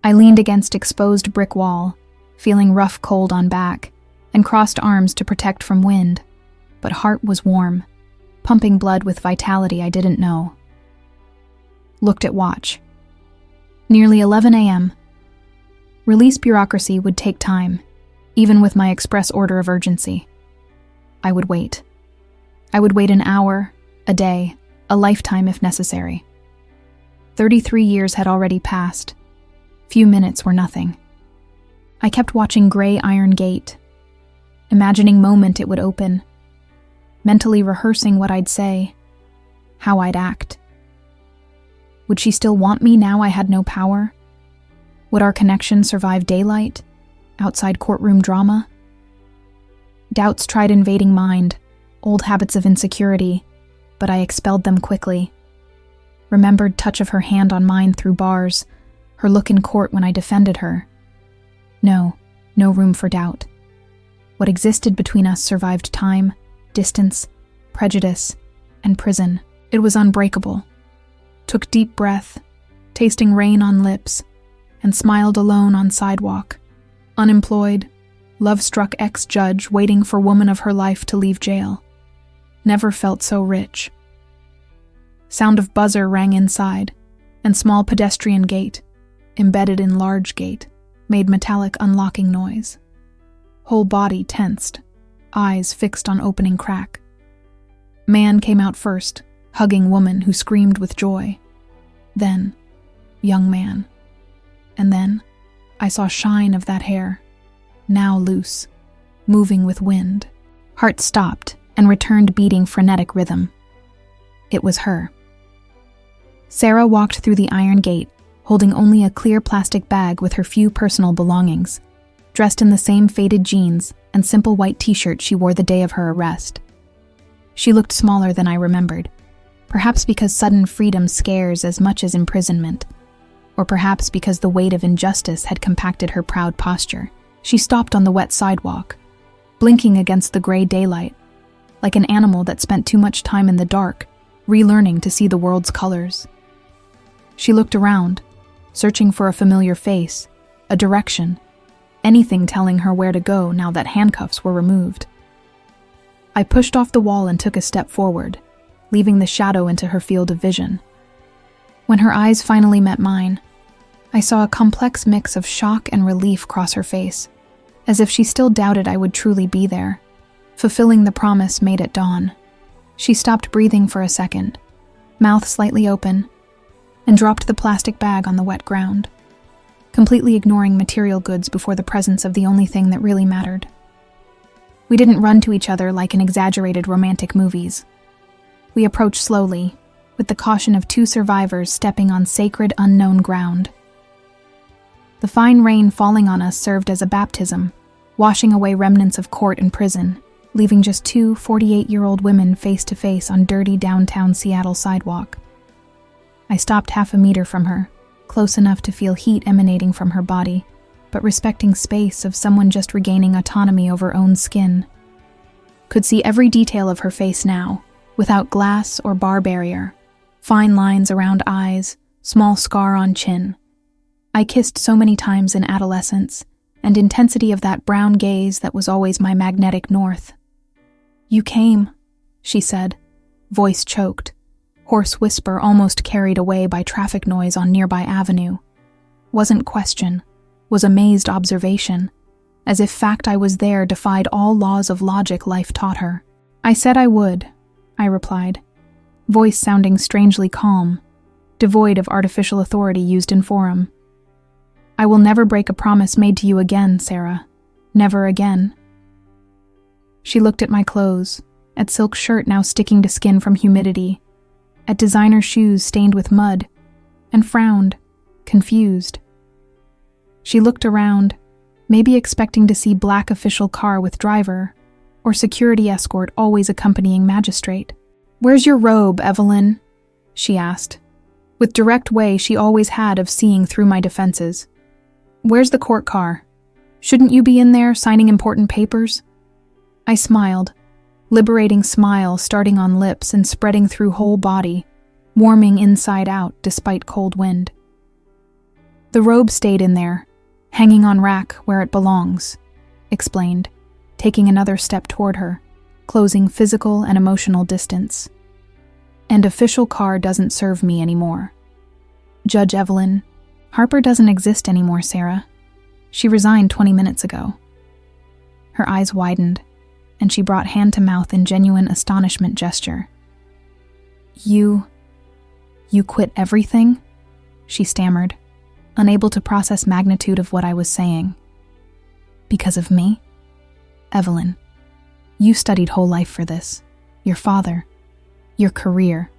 I leaned against exposed brick wall, feeling rough cold on back, and crossed arms to protect from wind, but heart was warm, pumping blood with vitality I didn't know. Looked at watch. Nearly 11 a.m. Release bureaucracy would take time, even with my express order of urgency. I would wait. I would wait an hour, a day, a lifetime if necessary. 33 years had already passed. Few minutes were nothing. I kept watching gray iron gate, imagining moment it would open, mentally rehearsing what I'd say, how I'd act. Would she still want me now I had no power? Would our connection survive daylight, outside courtroom drama? Doubts tried invading mind, old habits of insecurity, but I expelled them quickly. Remembered touch of her hand on mine through bars, her look in court when I defended her. No room for doubt. What existed between us survived time, distance, prejudice, and prison. It was unbreakable. Took deep breath, tasting rain on lips, and smiled alone on sidewalk. Unemployed, love-struck ex-judge waiting for woman of her life to leave jail. Never felt so rich. Sound of buzzer rang inside, and small pedestrian gate, embedded in large gate, made metallic unlocking noise. Whole body tensed, eyes fixed on opening crack. Man came out first, hugging woman who screamed with joy. Then, young man. And then, I saw shine of that hair, now loose, moving with wind. Heart stopped and returned beating frenetic rhythm. It was her. Sarah walked through the iron gate, holding only a clear plastic bag with her few personal belongings, dressed in the same faded jeans and simple white t-shirt she wore the day of her arrest. She looked smaller than I remembered, perhaps because sudden freedom scares as much as imprisonment, or perhaps because the weight of injustice had compacted her proud posture. She stopped on the wet sidewalk, blinking against the gray daylight, like an animal that spent too much time in the dark, relearning to see the world's colors. She looked around, searching for a familiar face, a direction, anything telling her where to go now that handcuffs were removed. I pushed off the wall and took a step forward, leaving the shadow into her field of vision. When her eyes finally met mine, I saw a complex mix of shock and relief cross her face, as if she still doubted I would truly be there, fulfilling the promise made at dawn. She stopped breathing for a second, mouth slightly open, and dropped the plastic bag on the wet ground, completely ignoring material goods before the presence of the only thing that really mattered. We didn't run to each other like in exaggerated romantic movies. We approached slowly, with the caution of two survivors stepping on sacred unknown ground. The fine rain falling on us served as a baptism, washing away remnants of court and prison, leaving just two 48-year-old women face to face on dirty downtown Seattle sidewalk. I stopped half a meter from her, close enough to feel heat emanating from her body, but respecting space of someone just regaining autonomy over own skin, could see every detail of her face now, without glass or bar barrier. Fine lines around eyes, small scar on chin. I kissed so many times in adolescence, and intensity of that brown gaze that was always my magnetic north. "You came," she said, voice choked, hoarse whisper almost carried away by traffic noise on nearby avenue. Wasn't question, was amazed observation, as if fact I was there defied all laws of logic life taught her. "I said I would," I replied, voice sounding strangely calm, devoid of artificial authority used in forum. "I will never break a promise made to you again, Sarah. Never again." She looked at my clothes, at silk shirt now sticking to skin from humidity, at designer shoes stained with mud, and frowned, confused. She looked around, maybe expecting to see black official car with driver, or security escort always accompanying magistrate. "Where's your robe, Evelyn?" she asked, with direct way she always had of seeing through my defenses. "Where's the court car? Shouldn't you be in there signing important papers?" I smiled, liberating smile starting on lips and spreading through whole body, warming inside out despite cold wind. "The robe stayed in there, hanging on rack where it belongs," explained, taking another step toward her, closing physical and emotional distance. "And official car doesn't serve me anymore. Judge Evelyn, Harper doesn't exist anymore, Sarah. She resigned 20 minutes ago." Her eyes widened, and she brought hand to mouth in genuine astonishment gesture. You quit everything?" she stammered, unable to process magnitude of what I was saying. "Because of me? Evelyn, you studied whole life for this. Your father, your career."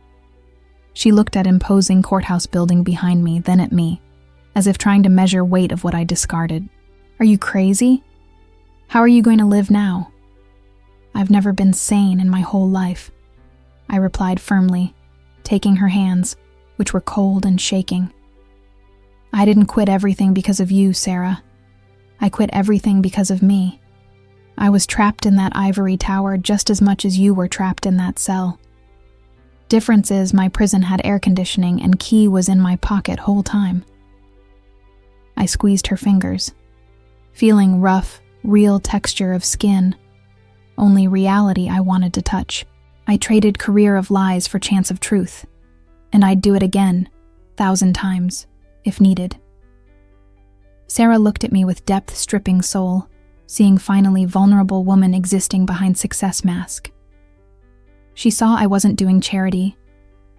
She looked at imposing courthouse building behind me, then at me, as if trying to measure weight of what I discarded. "Are you crazy? How are you going to live now?" "I've never been sane in my whole life," I replied firmly, taking her hands, which were cold and shaking. "I didn't quit everything because of you, Sarah. I quit everything because of me. I was trapped in that ivory tower just as much as you were trapped in that cell. Difference is my prison had air conditioning and key was in my pocket whole time." I squeezed her fingers, feeling rough, real texture of skin, only reality I wanted to touch. I traded career of lies for chance of truth, and I'd do it again, 1,000 times, if needed. Sarah looked at me with depth-stripping soul, seeing finally vulnerable woman existing behind success mask. She saw I wasn't doing charity,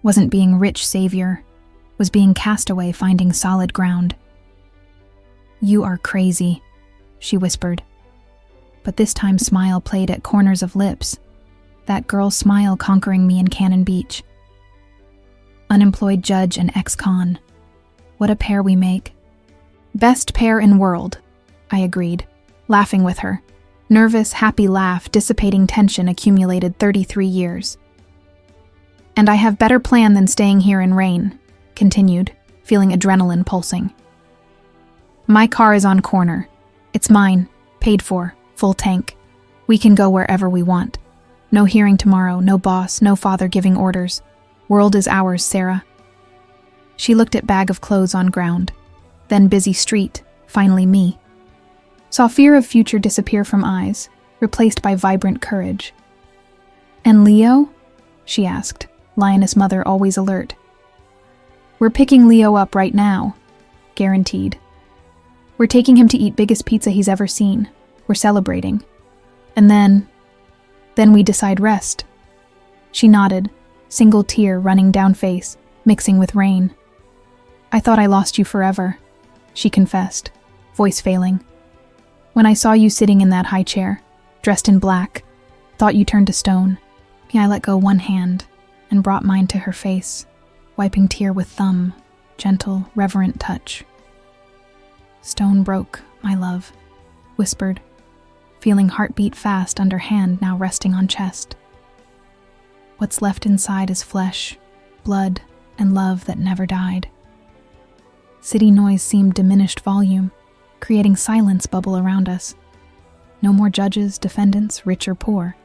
wasn't being rich savior, was being castaway finding solid ground. "You are crazy," she whispered. But this time smile played at corners of lips, that girl smile conquering me in Cannon Beach. Unemployed judge and ex-con. What a pair we make. "Best pair in world," I agreed, laughing with her. Nervous, happy laugh dissipating tension accumulated 33 years. "And I have better plan than staying here in rain," continued, feeling adrenaline pulsing. "My car is on corner. It's mine, paid for, full tank. We can go wherever we want. No hearing tomorrow, no boss, no father giving orders. World is ours, Sarah." She looked at bag of clothes on ground, then busy street, finally me. Saw fear of future disappear from eyes, replaced by vibrant courage. "And Leo?" she asked, lioness mother always alert. "We're picking Leo up right now," guaranteed. "We're taking him to eat biggest pizza he's ever seen. We're celebrating. And then we decide rest." She nodded, single tear running down face, mixing with rain. "I thought I lost you forever," she confessed, voice failing. "When I saw you sitting in that high chair, dressed in black, thought you turned to stone." I let go one hand and brought mine to her face, wiping tear with thumb, gentle, reverent touch. "Stone broke, my love," whispered, feeling heartbeat fast under hand now resting on chest. "What's left inside is flesh, blood, and love that never died." City noise seemed diminished volume, creating silence bubble around us. No more judges, defendants, rich or poor.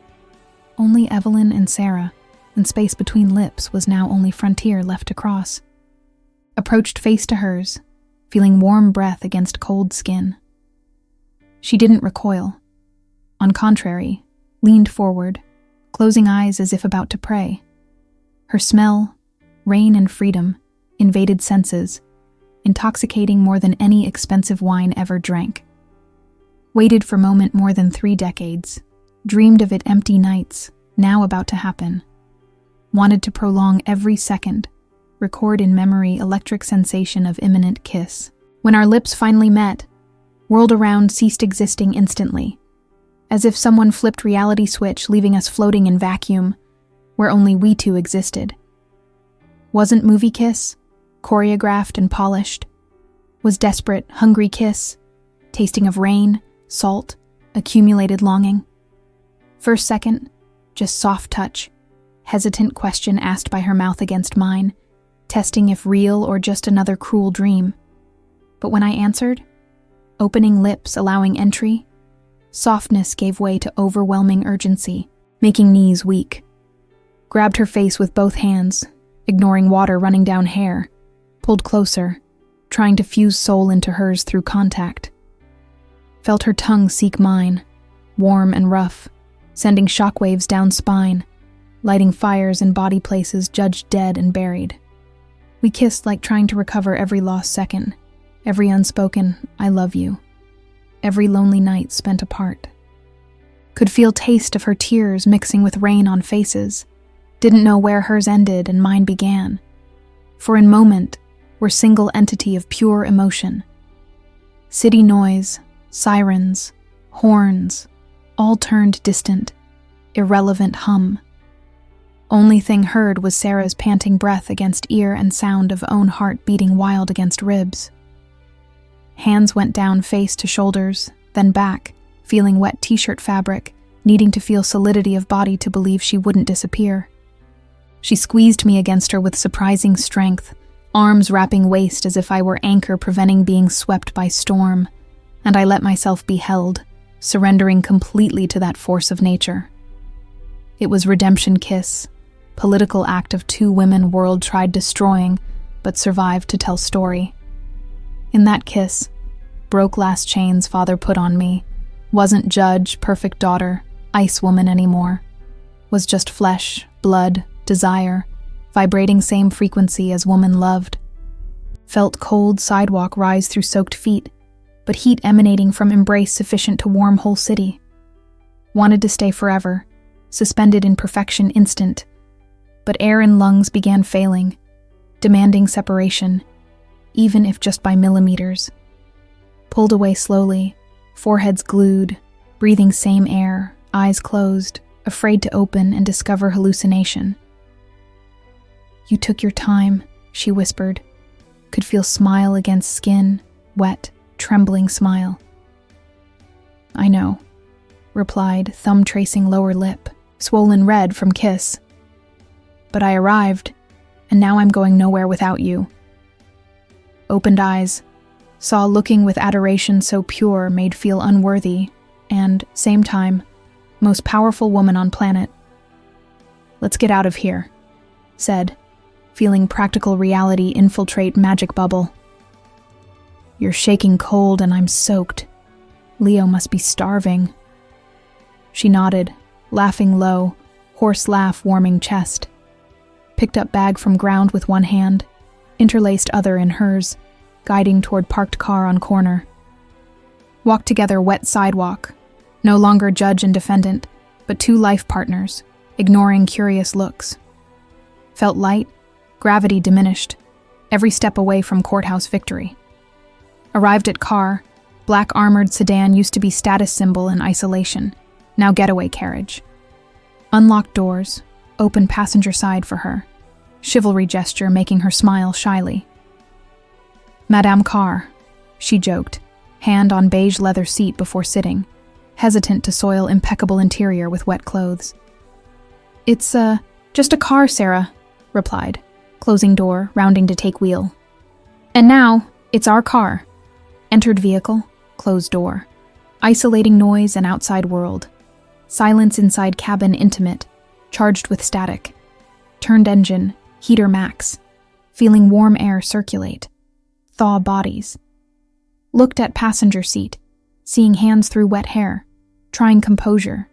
only Evelyn and Sarah, and space between lips was now only frontier left to cross. Approached face to hers, feeling warm breath against cold skin. She didn't recoil. On contrary, leaned forward, closing eyes as if about to pray. Her smell, rain and freedom, invaded senses, intoxicating more than any expensive wine ever drank. Waited for moment more than 3 decades, dreamed of it empty nights, now about to happen. Wanted to prolong every second, record in memory electric sensation of imminent kiss. When our lips finally met, world around ceased existing instantly, as if someone flipped reality switch, leaving us floating in vacuum, where only we two existed. Wasn't movie kiss, choreographed and polished. Was desperate, hungry kiss, tasting of rain, salt, accumulated longing. First second, just soft touch, hesitant question asked by her mouth against mine, testing if real or just another cruel dream. But when I answered, opening lips allowing entry, softness gave way to overwhelming urgency, making knees weak. Grabbed her face with both hands, ignoring water running down hair, pulled closer, trying to fuse soul into hers through contact. Felt her tongue seek mine, warm and rough, sending shockwaves down spine, lighting fires in body places judged dead and buried. We kissed like trying to recover every lost second, every unspoken "I love you," every lonely night spent apart. Could feel taste of her tears mixing with rain on faces, didn't know where hers ended and mine began. For in moment, we're single entity of pure emotion. City noise, sirens, horns, all turned distant, irrelevant hum. Only thing heard was Sarah's panting breath against ear and sound of own heart beating wild against ribs. Hands went down face to shoulders, then back, feeling wet t-shirt fabric, needing to feel solidity of body to believe she wouldn't disappear. She squeezed me against her with surprising strength, arms wrapping waist as if I were anchor preventing being swept by storm, and I let myself be held, surrendering completely to that force of nature. It was redemption kiss, political act of 2 women world tried destroying, but survived to tell story. In that kiss, broke last chains father put on me, wasn't judge, perfect daughter, ice woman anymore, was just flesh, blood, desire, vibrating same frequency as woman loved. Felt cold sidewalk rise through soaked feet, but heat emanating from embrace sufficient to warm whole city. Wanted to stay forever, suspended in perfection instant, but air in lungs began failing, demanding separation, even if just by millimeters. Pulled away slowly, foreheads glued, breathing same air, eyes closed, afraid to open and discover hallucination. "You took your time," she whispered. Could feel smile against skin, wet, trembling smile. "I know," replied, thumb tracing lower lip, swollen red from kiss. "But I arrived, and now I'm going nowhere without you." Opened eyes, saw looking with adoration so pure made feel unworthy, and, same time, most powerful woman on planet. "Let's get out of here," said, feeling practical reality infiltrate magic bubble. "You're shaking cold and I'm soaked. Leo must be starving." She nodded, laughing low, hoarse laugh warming chest. Picked up bag from ground with one hand, interlaced other in hers, guiding toward parked car on corner. Walked together wet sidewalk, no longer judge and defendant, but 2 life partners, ignoring curious looks. Felt light, gravity diminished, every step away from courthouse victory. Arrived at car, black armored sedan used to be status symbol in isolation, now getaway carriage. Unlocked doors, open passenger side for her, chivalry gesture making her smile shyly. "Madame Carr," she joked, hand on beige leather seat before sitting, hesitant to soil impeccable interior with wet clothes. "It's, just a car, Sarah," replied, closing door, rounding to take wheel. "And now, it's our car." Entered vehicle, closed door. Isolating noise and outside world. Silence inside cabin intimate, charged with static. Turned engine, heater max. Feeling warm air circulate. Thaw bodies. Looked at passenger seat, seeing hands through wet hair, trying composure.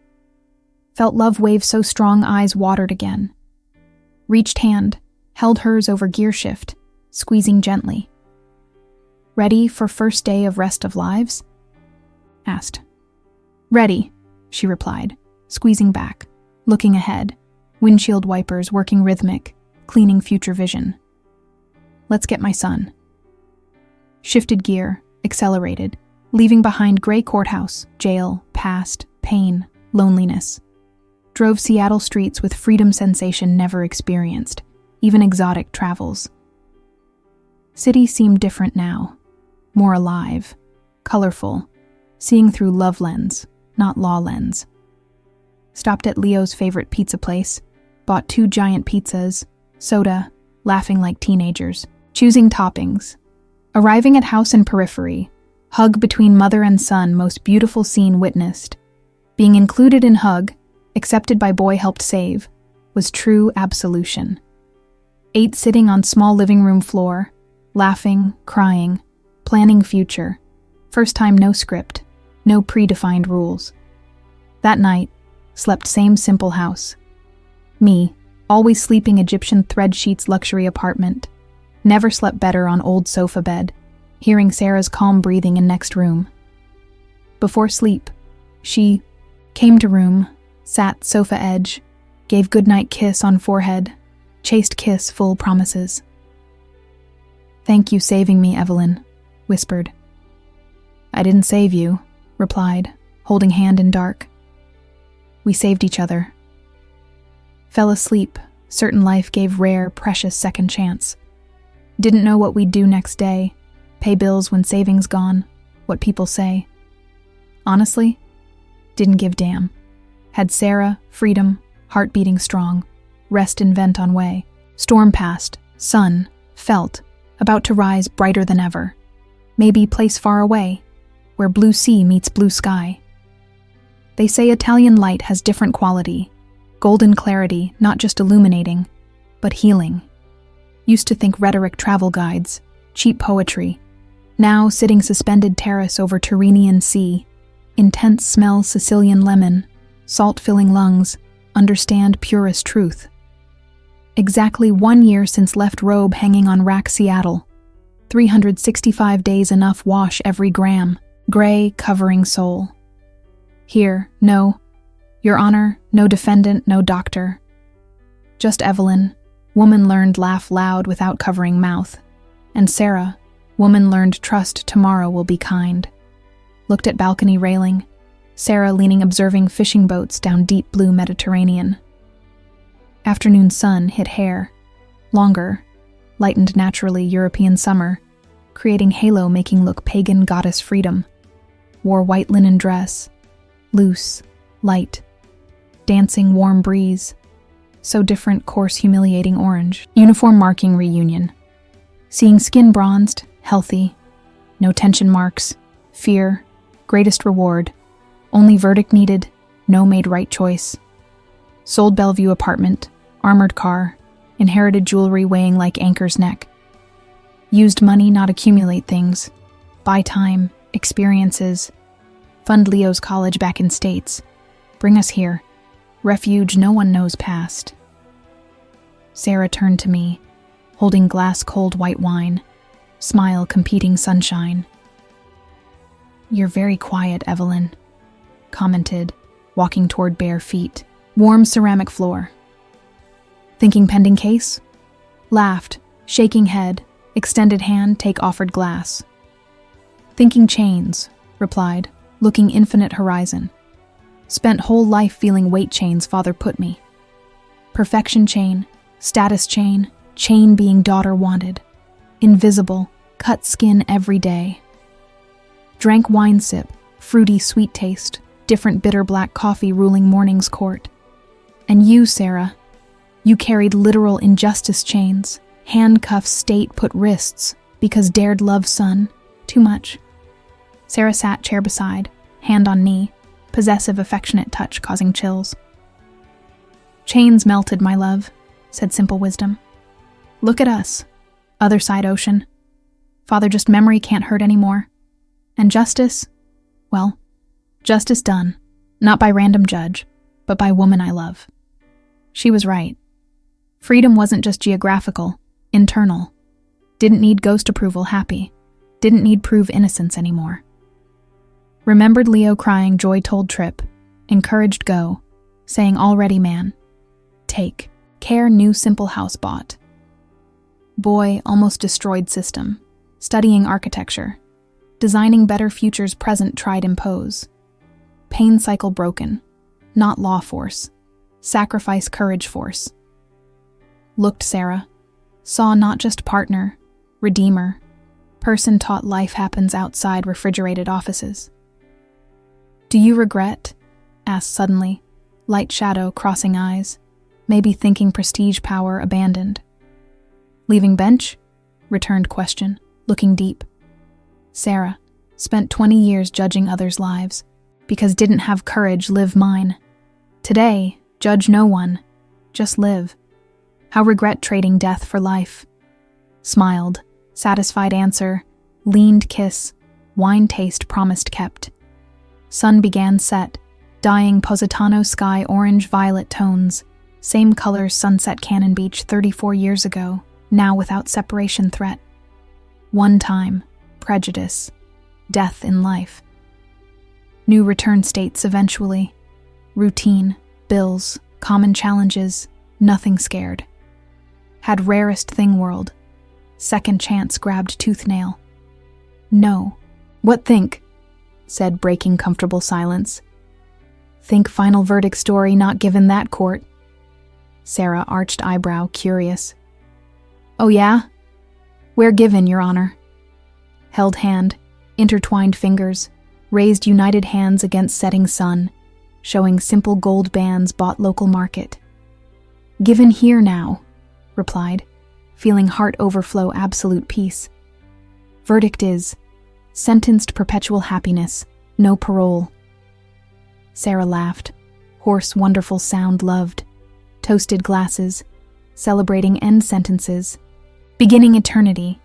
Felt love wave so strong eyes watered again. Reached hand, held hers over gear shift, squeezing gently. Ready for first day of rest of lives? Asked. Ready, she replied, squeezing back, looking ahead, windshield wipers working rhythmic, cleaning future vision. Let's get my son. Shifted gear, accelerated, leaving behind gray courthouse, jail, past, pain, loneliness. Drove Seattle streets with freedom sensation never experienced, even exotic travels. City seemed different now, more alive, colorful, seeing through love lens, not law lens. Stopped at Leo's favorite pizza place, bought 2 giant pizzas, soda, laughing like teenagers, choosing toppings. Arriving at house in periphery, hug between mother and son, most beautiful scene witnessed. Being included in hug, accepted by boy helped save, was true absolution. 8 sitting on small living room floor, laughing, crying, planning future. First time no script, no predefined rules. That night, slept same simple house. Me, always sleeping Egyptian thread sheets luxury apartment. Never slept better on old sofa bed, hearing Sarah's calm breathing in next room. Before sleep, she came to room, sat sofa edge, gave goodnight kiss on forehead, chaste kiss full promises. Thank you saving me, Evelyn, whispered. I didn't save you, replied, holding hand in dark. We saved each other. Fell asleep, certain life gave rare, precious second chance. Didn't know what we'd do next day, pay bills when savings gone, what people say. Honestly, didn't give damn. Had Sarah, freedom, heart beating strong, rest and vent on way. Storm passed, sun, felt, about to rise brighter than ever. Maybe place far away, where blue sea meets blue sky. They say Italian light has different quality, golden clarity, not just illuminating, but healing. Used to think rhetoric travel guides, cheap poetry. Now sitting suspended terrace over Tyrrhenian sea, intense smell Sicilian lemon, salt-filling lungs, understand purest truth. Exactly 1 year since left robe hanging on rack Seattle. 365 days enough wash every gram, gray covering soul. Here, no, Your Honor, no defendant, no doctor. Just Evelyn, woman learned laugh loud without covering mouth. And Sarah, woman learned trust tomorrow will be kind. Looked at balcony railing, Sarah leaning observing fishing boats down deep blue Mediterranean. Afternoon sun hit hair, longer, lightened naturally European summer, creating halo making look pagan goddess freedom. Wore white linen dress, loose, light, dancing warm breeze, so different coarse humiliating orange. Uniform marking reunion. Seeing skin bronzed, healthy, no tension marks, fear, greatest reward, only verdict needed, no made right choice. Sold Bellevue apartment, armored car, inherited jewelry weighing like anchor's neck. Used money not accumulate things, buy time, experiences, fund Leo's college back in States, bring us here, refuge no one knows past. Sarah turned to me, holding glass cold white wine, smile competing sunshine. You're very quiet, Evelyn, commented, walking toward bare feet. Warm ceramic floor. Thinking pending case? Laughed, shaking head, extended hand, take offered glass. Thinking chains, replied, looking infinite horizon. Spent whole life feeling weight chains father put me. Perfection chain, status chain, chain being daughter wanted. Invisible, cut skin every day. Drank wine sip, fruity sweet taste, different bitter black coffee ruling morning's court. And you, Sarah, you carried literal injustice chains, handcuffs state put wrists, because dared love son, too much. Sarah sat chair beside, hand on knee, possessive, affectionate touch causing chills. "Chains melted, my love," said simple wisdom. "Look at us. Other side ocean. Father, just memory can't hurt anymore. And justice? Well, justice done, not by random judge, but by woman I love." She was right. Freedom wasn't just geographical, internal. Didn't need ghost approval, happy. Didn't need prove innocence anymore. Remembered Leo crying joy-told trip, encouraged go, saying already man. Take, care new simple house bought. Boy almost destroyed system, studying architecture, designing better futures present tried impose. Pain cycle broken, not law force, sacrifice courage force. Looked Sarah, saw not just partner, redeemer, person taught life happens outside refrigerated offices. "Do you regret?" asked suddenly, light shadow crossing eyes, maybe thinking prestige power abandoned. "Leaving bench?" returned question, looking deep. Sarah, spent 20 years judging others' lives, because didn't have courage live mine. Today, judge no one, just live. How regret trading death for life. Smiled, satisfied answer, leaned kiss, wine taste promised kept. Sun began set, dyeing Positano sky orange-violet tones, same colors sunset Cannon Beach 34 years ago, now without separation threat. One time, prejudice, death in life. New return states eventually. Routine, bills, common challenges, nothing scared. Had rarest thing world. Second chance grabbed tooth nail. "No. What think?" said breaking comfortable silence. "Think final verdict story not given that court." Sarah arched eyebrow, curious. "Oh yeah? Where given, Your Honor?" Held hand, intertwined fingers, raised united hands against setting sun, showing simple gold bands bought local market. "Given here now," replied, feeling heart overflow absolute peace. "Verdict is, sentenced perpetual happiness, no parole." Sarah laughed, hoarse wonderful sound loved, toasted glasses, celebrating end sentences, beginning eternity,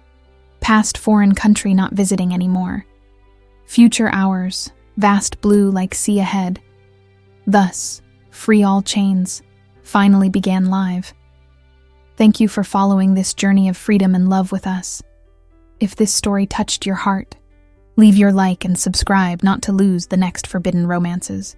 past foreign country not visiting anymore, future hours, vast blue like sea ahead. Thus, free all chains, finally began live. Thank you for following this journey of freedom and love with us. If this story touched your heart, leave your like and subscribe not to lose the next forbidden romances.